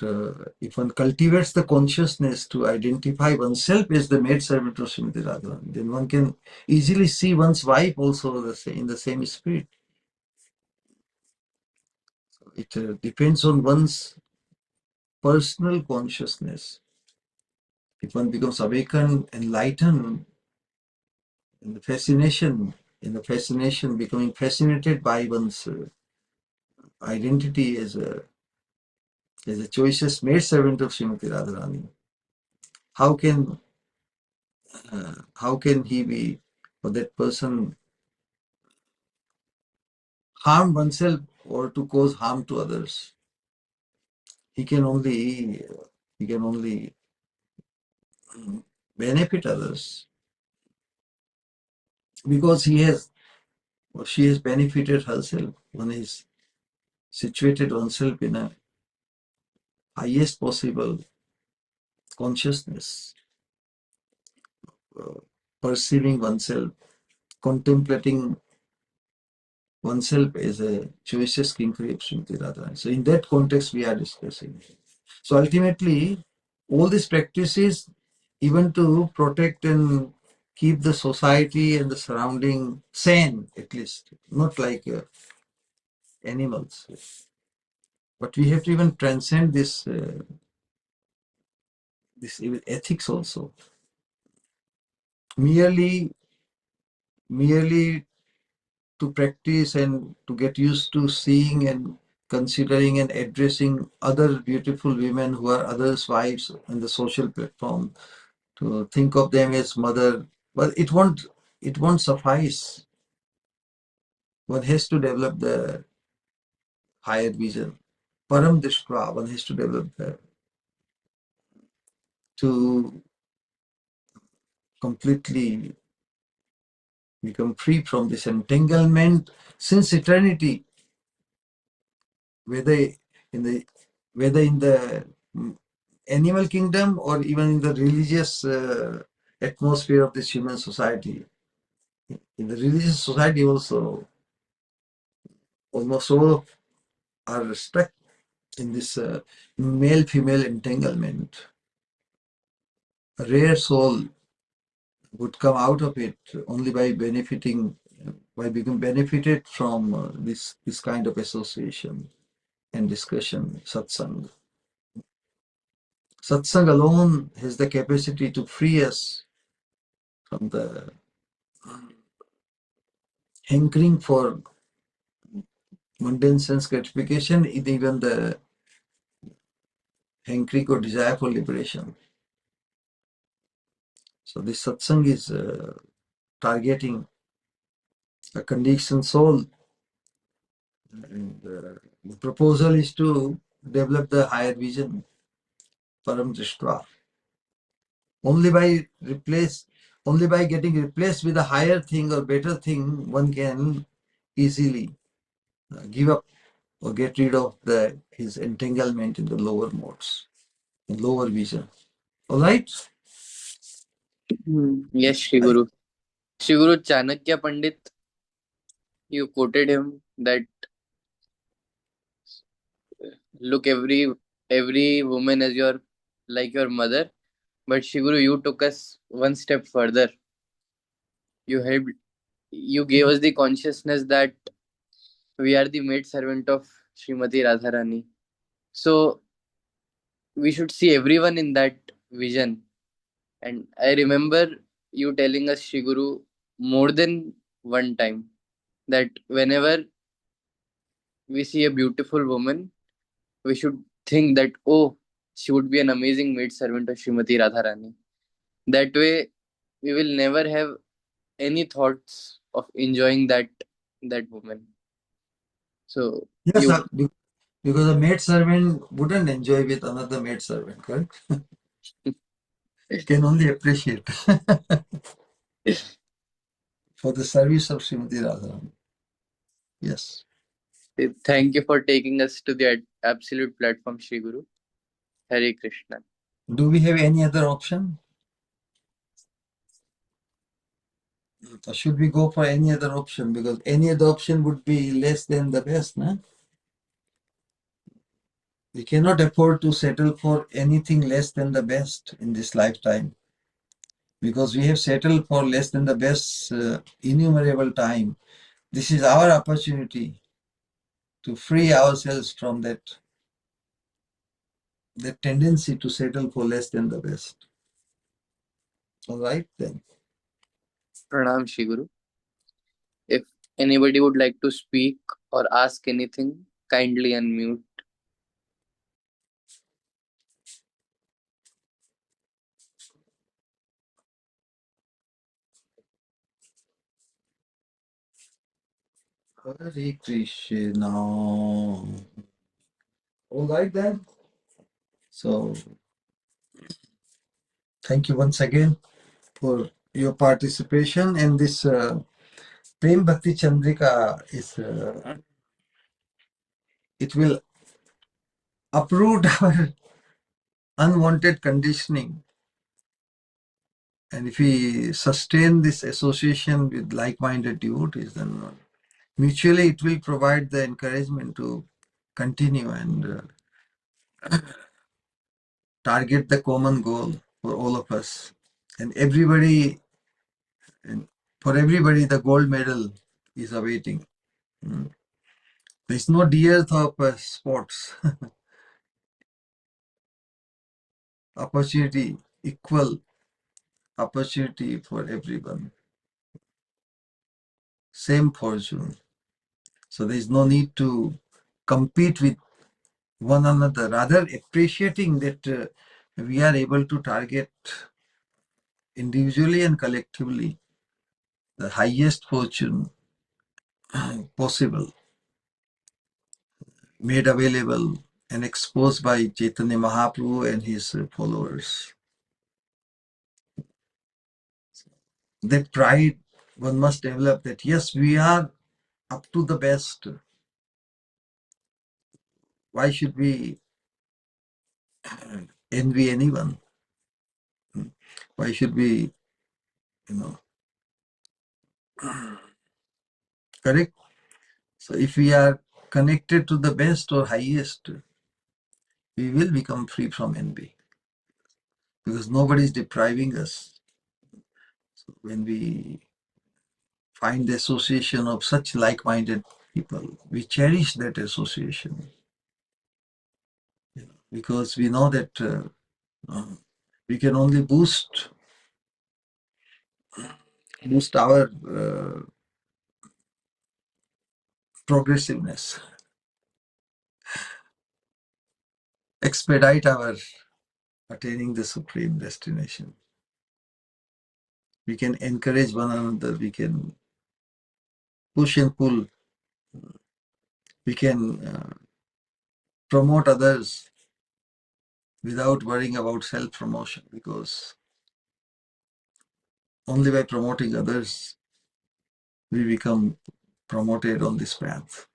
if one cultivates the consciousness to identify oneself as the maid servant of Srimati Radharani, then one can easily see one's wife also in the same spirit. So it depends on one's personal consciousness. If one becomes awakened, enlightened in the fascination, becoming fascinated by one's identity as a choicest maid servant of Srimati Radharani, how can he be, or that person, harm oneself or to cause harm to others? He can only benefit others, because he has or she has benefited herself. One is situated oneself in a highest possible consciousness, perceiving oneself, contemplating oneself as a choicest king of Srimati Radharani. So in that context we are discussing. So ultimately, all these practices, even to protect and keep the society and the surrounding sane, at least, not like animals. But we have to even transcend this even ethics also. Merely to practice and to get used to seeing and considering and addressing other beautiful women who are others' wives on the social platform, to think of them as mother, but it won't suffice. One has to develop the higher vision. Param Drishtva, one has to develop that to completely become free from this entanglement since eternity, whether in the animal kingdom or even in the religious atmosphere of this human society. In the religious society also, almost all are stuck in this male-female entanglement. A rare soul would come out of it only by being benefited from this kind of association and discussion, satsang. Satsang alone has the capacity to free us from the hankering for mundane sense gratification, even the hankering or desire for liberation. So this satsang is targeting a conditioned soul And the proposal is to develop the higher vision, param drishtva. Only by getting replaced with a higher thing or better thing, one can easily give up or get rid of his entanglement in the lower modes, in lower vision. All right? Yes, Shri Guru. Shri Guru Chanakya Pandit, you quoted him that look every woman as your like your mother. But Shri Guru, you took us one step further. You helped. You gave us the consciousness that we are the maid servant of Srimati Radharani. So we should see everyone in that vision. And I remember you telling us, Shri Guru, more than one time that whenever we see a beautiful woman, we should think that, oh, she would be an amazing maid servant of Srimati Radharani. That way, we will never have any thoughts of enjoying that woman. So Yes, you because a maid servant wouldn't enjoy with another maid servant, correct? Can only appreciate for the service of Srimati Radharani. Yes. thank you for taking us to the absolute platform, Shri Guru. Hare Krishna. Do we have any other option? Or should we go for any other option? Because any other option would be less than the best, no? We cannot afford to settle for anything less than the best in this lifetime. Because we have settled for less than the best innumerable time. This is our opportunity to free ourselves from that tendency to settle for less than the best. All right, then. Pranam, Shri Guru. If anybody would like to speak or ask anything, kindly unmute. Hare Krishna. All right, then. So, thank you once again for your participation. And this Prema Bhakti Chandrika is, it will uproot our unwanted conditioning. And if we sustain this association with like-minded devotees, then mutually it will provide the encouragement to continue and target the common goal for all of us. And for everybody, the gold medal is awaiting. There's no dearth of sports. Opportunity, equal opportunity for everyone. Same fortune. So there's no need to compete with one another, rather appreciating that we are able to target individually and collectively the highest fortune possible, made available and exposed by Chaitanya Mahaprabhu and his followers. That pride one must develop, that yes, we are up to the best. Why should we envy anyone? Why should we, correct? So if we are connected to the best or highest, we will become free from envy because nobody is depriving us. So when we find the association of such like-minded people, we cherish that association, because we know that we can only boost our progressiveness, expedite our attaining the supreme destination. We can encourage one another, we can push and pull we can promote others without worrying about self-promotion, because only by promoting others we become promoted on this path.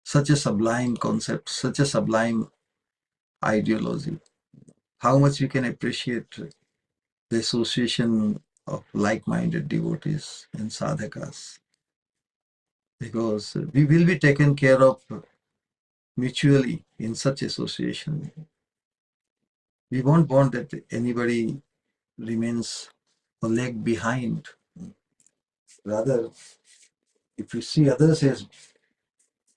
Such a sublime concept, such a sublime ideology. How much we can appreciate the association of like-minded devotees and sadhakas, because we will be taken care of mutually in such association. We won't want that anybody remains a leg behind. Rather, if we see others as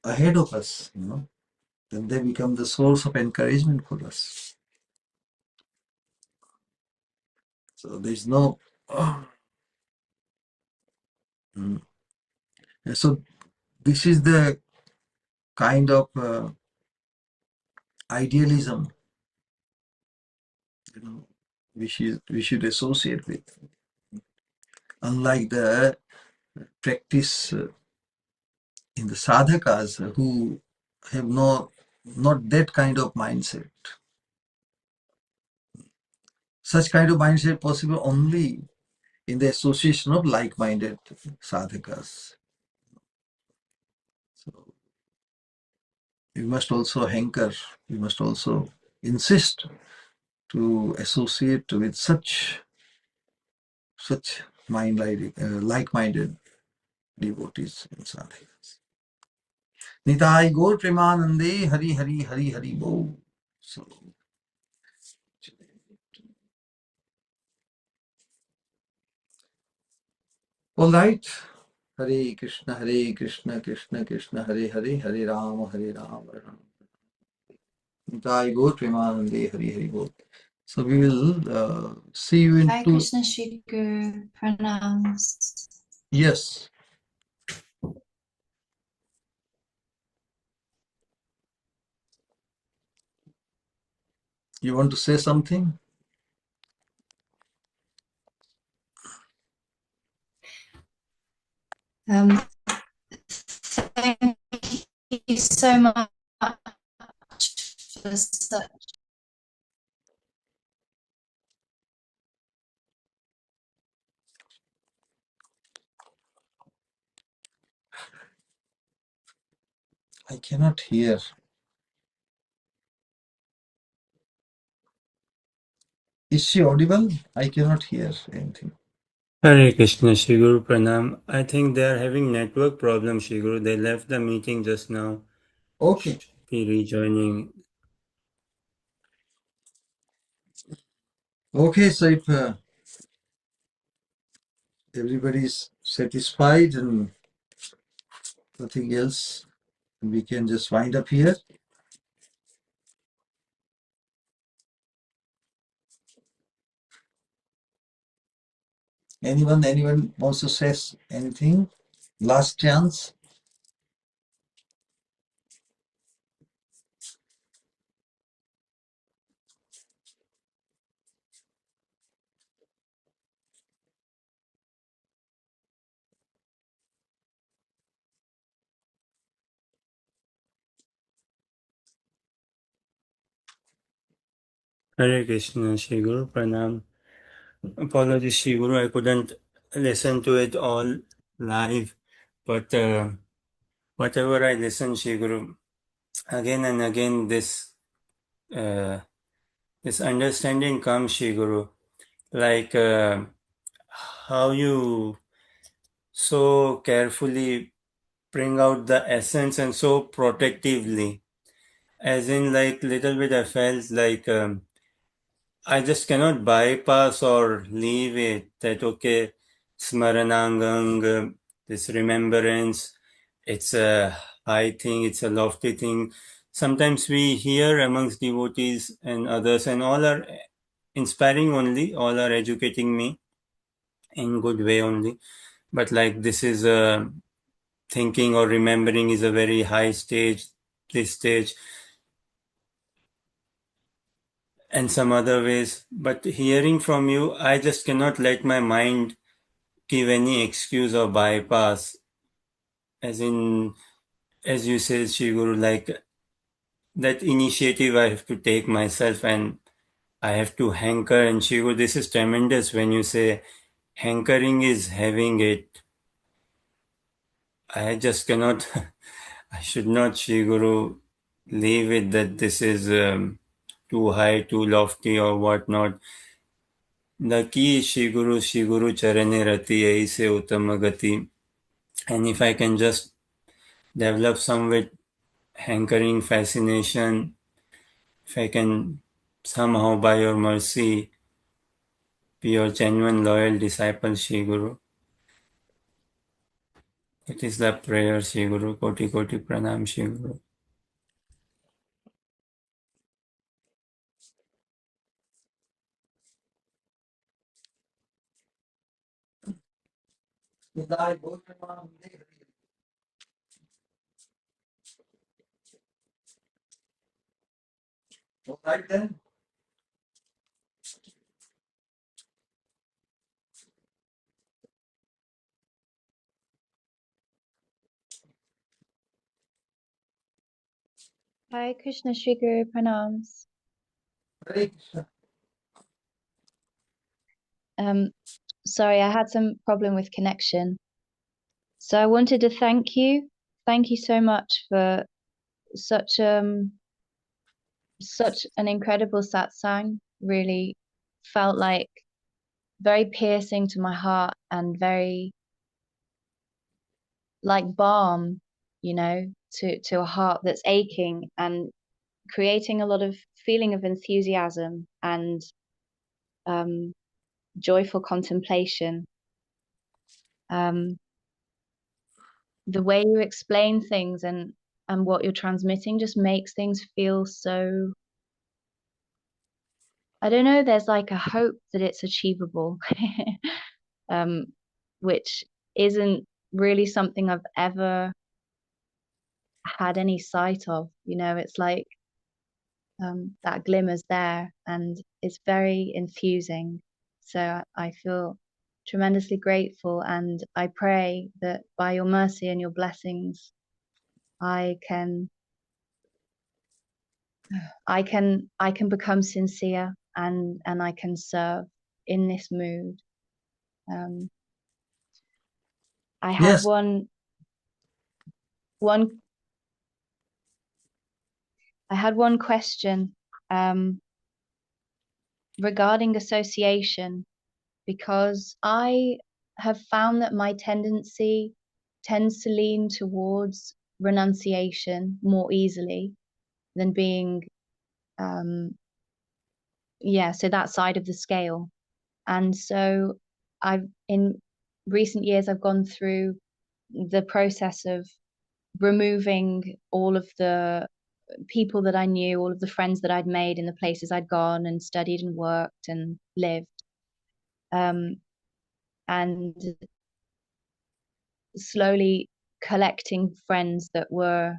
ahead of us, then they become the source of encouragement for us. So there's no. Mm. So this is the kind of idealism, we should associate with. Unlike the practice in the sadhakas who have not that kind of mindset. Such kind of mindset possible only in the association of like-minded sadhakas. So we must also hanker, we must also insist to associate with such like-minded devotees and sadhakas. Nitai Gaur Premanande Hari Hari Hari Hari Bo. So, all right. Hare Krishna, Krishna Krishna, Hare Hare, Hare Rama, Rama Rama. Nitai Gaur Premanande Hari Hari Bo. So we will see you in Hare Krishna Shri Guru, pranams. Yes. You want to say something? Thank you so much for such. I cannot hear. Is she audible? I cannot hear anything. Hare Krishna, Shri Guru Pranam. I think they are having network problems, Shri Guru. They left the meeting just now. Okay. Should be rejoining. Okay, so if everybody is satisfied and nothing else, we can just wind up here. Anyone wants to say anything? Last chance. Hare Krishna, Shri Guru Pranam. Apologies, Shri Guru. I couldn't listen to it all live, but whatever I listened, Shri Guru, again and again, this understanding comes, Shri Guru, like how you so carefully bring out the essence and so protectively, as in like little bit I felt like I just cannot bypass or leave it that okay, smaranangang, this remembrance, it's a high thing, it's a lofty thing. Sometimes we hear amongst devotees and others, and all are inspiring only, all are educating me in good way only, but like this is a thinking or remembering is a very high stage, this stage, and some other ways. But hearing from you, I just cannot let my mind give any excuse or bypass, as in as you said, Shri Guru, like that initiative I have to take myself and I have to hanker. And Shri Guru, this is tremendous when you say hankering is having it. I just cannot, I should not, Shri Guru, leave it that this is too high, too lofty or whatnot. The key is Shri Guru Charane Rati Aise Uttama Gati. And if I can just develop some with hankering, fascination, if I can somehow by your mercy be your genuine loyal disciple, Shri Guru. It is the prayer, Shri Guru. Koti Koti Pranam, Shri Guru. All right then. Hare Krishna, Sri Guru, pranams. Hare Krishna. Sorry, I had some problem with connection. So I wanted to thank you. Thank you so much for such such an incredible satsang. Really felt like very piercing to my heart and very like balm, you know, to a heart that's aching, and creating a lot of feeling of enthusiasm and joyful contemplation. The way you explain things and what you're transmitting just makes things feel so, I don't know, there's like a hope that it's achievable, which isn't really something I've ever had any sight of. You know, it's like that glimmer's there and it's very infusing. So I feel tremendously grateful, and I pray that by your mercy and your blessings, I can become sincere and I can serve in this mood. I had Yes. one question regarding association, because I have found that my tendency tends to lean towards renunciation more easily than being so that side of the scale. And so in recent years I've gone through the process of removing all of the people that I knew, all of the friends that I'd made in the places I'd gone and studied and worked and lived, and slowly collecting friends that were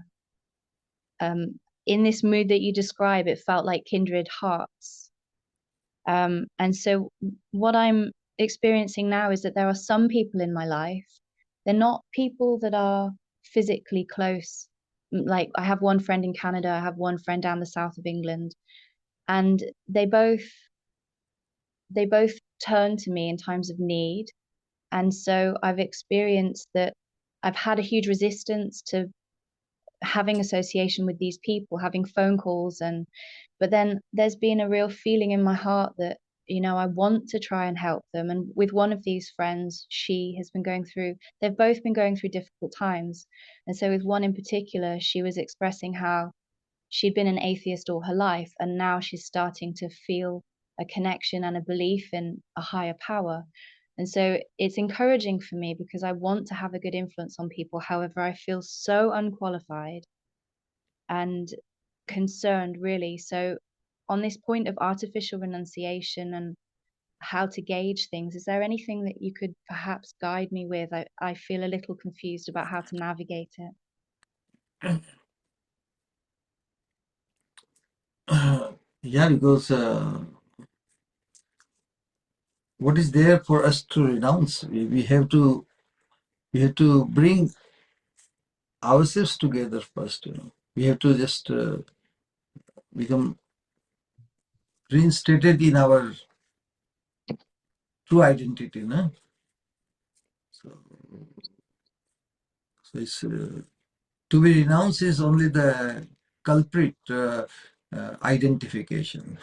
in this mood that you describe. It felt like kindred hearts. And so what I'm experiencing now is that there are some people in my life, they're not people that are physically close. Like I have one friend in Canada, I have one friend down the south of England, and they both turn to me in times of need. And so I've experienced that I've had a huge resistance to having association with these people, having phone calls, but then there's been a real feeling in my heart that, you know, I want to try and help them. And with one of these friends, they've both been going through difficult times. And so with one in particular, she was expressing how she'd been an atheist all her life, and now she's starting to feel a connection and a belief in a higher power. And so it's encouraging for me because I want to have a good influence on people. However, I feel so unqualified and concerned, really. So on this point of artificial renunciation and how to gauge things, is there anything that you could perhaps guide me with? I feel a little confused about how to navigate it. Yeah, because what is there for us to renounce? We have to bring ourselves together first. We have to just become reinstated in our true identity. No? So it's, to be renounced is only the culprit identification.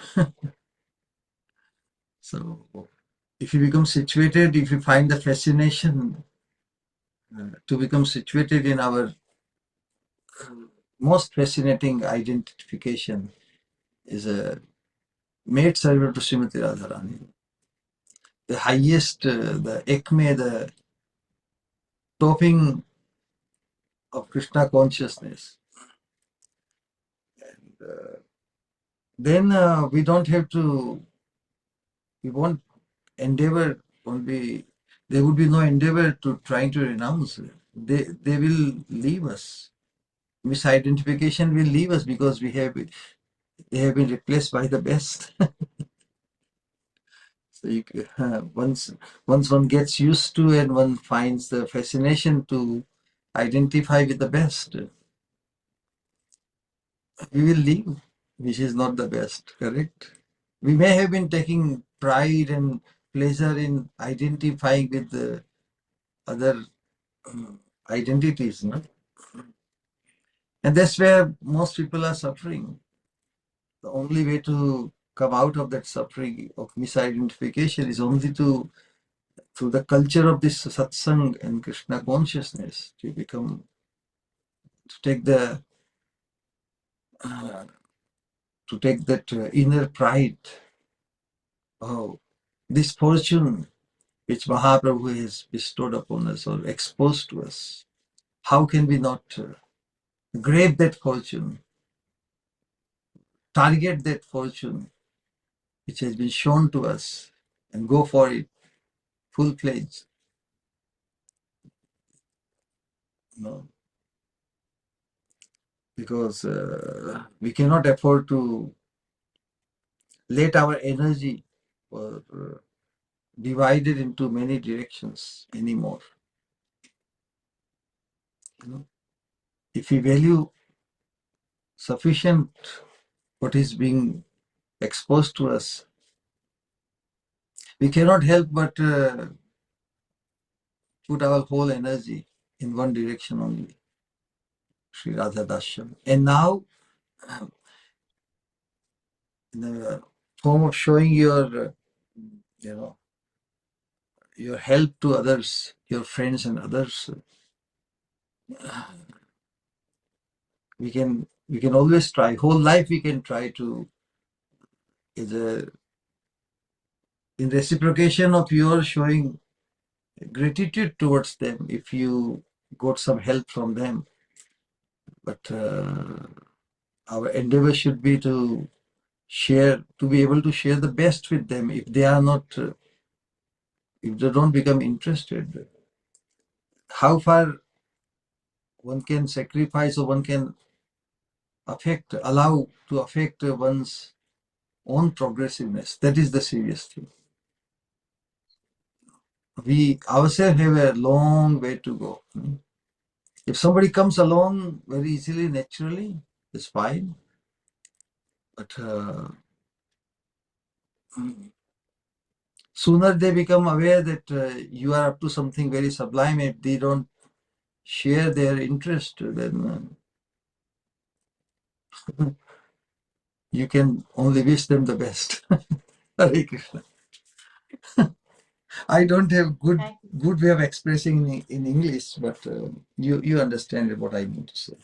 So if you become situated, if you find the fascination to become situated in our most fascinating identification is a maid servant to Srimati Radharani. The highest, the ekme, the topping of Krishna consciousness. And then we don't have to, we won't endeavor, won't be, there would be no endeavor to trying to renounce. They will leave us. Misidentification will leave us because they have been replaced by the best. So once one gets used to and one finds the fascination to identify with the best, we will leave, which is not the best, correct? We may have been taking pride and pleasure in identifying with the other identities, no? And that's where most people are suffering. The only way to come out of that suffering of misidentification is only through the culture of this satsang and Krishna consciousness, to take the to take that inner pride. Oh, this fortune which Mahaprabhu has bestowed upon us or exposed to us, how can we not grab that fortune, target that fortune which has been shown to us, and go for it full-fledged? No, because we cannot afford to let our energy or divided into many directions anymore. If we value sufficient what is being exposed to us, we cannot help but put our whole energy in one direction only, Sri Radha Dashyam. And now, in the form of showing your, your help to others, your friends and others, we can always try. Whole life we can try to, in reciprocation of your showing gratitude towards them, if you got some help from them. But our endeavor should be to be able to share the best with them. If they are not, if they don't become interested, how far one can sacrifice or one can allow to affect one's own progressiveness. That is the serious thing. We ourselves have a long way to go. If somebody comes along very easily, naturally, it's fine. But sooner they become aware that you are up to something very sublime, if they don't share their interest, then you can only wish them the best. Hare Krishna. I don't have good way of expressing in English, but you understand what I mean to say.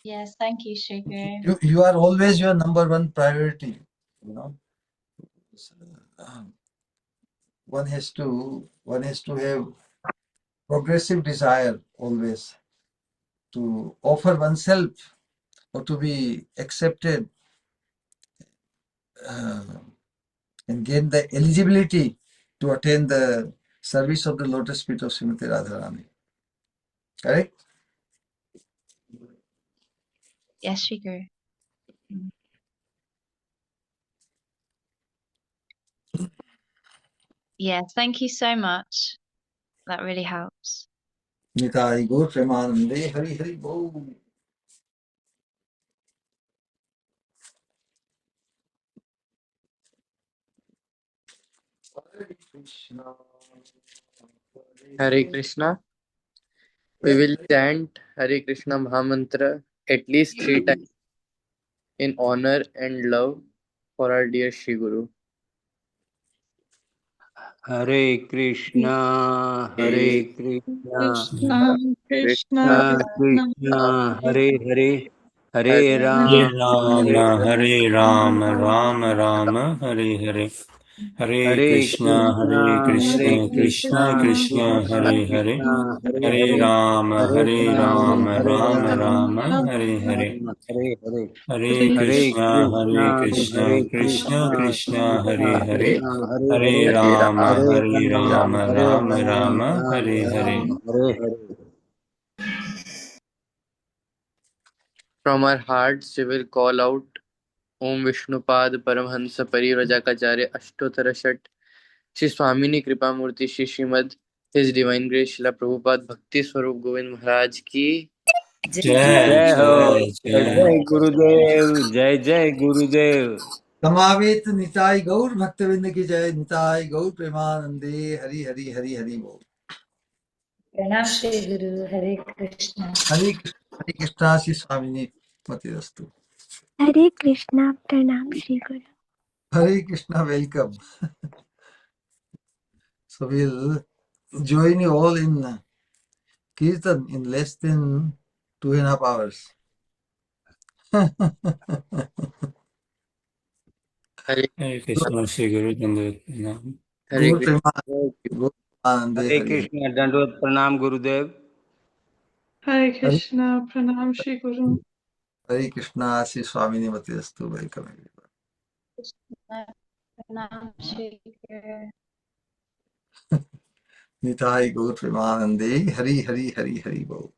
Yes, thank you, Sri Guru. You are always your number one priority. One has to have progressive desire always to offer oneself or to be accepted and gain the eligibility to attain the service of the lotus feet of Srimati Radharani. Correct? Yes, Sri Guru. Yes, thank you so much. That really helps. Nitai Gaur Premanande Hari Hari Bol. Hare Krishna. Hare Krishna. We will chant Hare Krishna Mahamantra at least 3 times in honor and love for our dear Shri Guru. Hare Krishna, Hare Krishna, Krishna, Krishna, Krishna, Krishna, Krishna, Hare Hare, Hare Hare Hare Ram, Hare Ram, Ram Ram, Hare Hare. Hare Krishna, Hare Hare Krishna, Krishna Krishna, Krishna, Krishna Hare Hare. Krishna, Hare Hare Hare, Ram, Hare Hare Ram, Ram, Hare Ram Ram, Ram, Hare Hare. Hare Hare, Hare Hare Krishna, Hare Krishna, Krishna, Hare Krishna Krishna, Krishna, Hare Krishna Hare. Krishna, Hare Hare Hare, Hare Ram, Ram, Hare Hare Ram, Ram, Ram, Hare Ram Ram, Ram, Ram Hare Hare. Ram, Hare Hare. from our hearts we will call out Om Vishnupad Paramhansa Parivrajakacarya Ashtottara Shat Shri Swamini Kripamurti Shri Srimad His Divine Grace Srila Prabhupada Bhakti Swarup Govind Maharaj ki Jai, जय हो, Jai, जय Jai. जय गुरुदेव, जय जय गुरुदेव. Samaveta Nitai Gaur Bhaktavinda ki jai. Nitai Gaur Premanande Hari Hari Hari Hari Bol. Pranam Shri Guru, Hare Krishna. Hare Krishna Shri Swamini Matirastu. Hare Krishna, Pranam Shri Guru. Hare Krishna, welcome. So we'll join you all in Kirtan in less than 2.5 hours. Hare Hare Krishna, Shri Guru Chandrika. Hare Gaur Krishna. Premanande Hare Hari Hari. Krishna, दंडवत प्रणाम गुरुदेव. Hare Hare Krishna, Pranam Shri Guru. Hare Krishna Shri Swamini Matirastu. Welcome everyone. Pranam Shri Guru. Nitai Gaur Premanande Hari Hari Hari Hari Bol.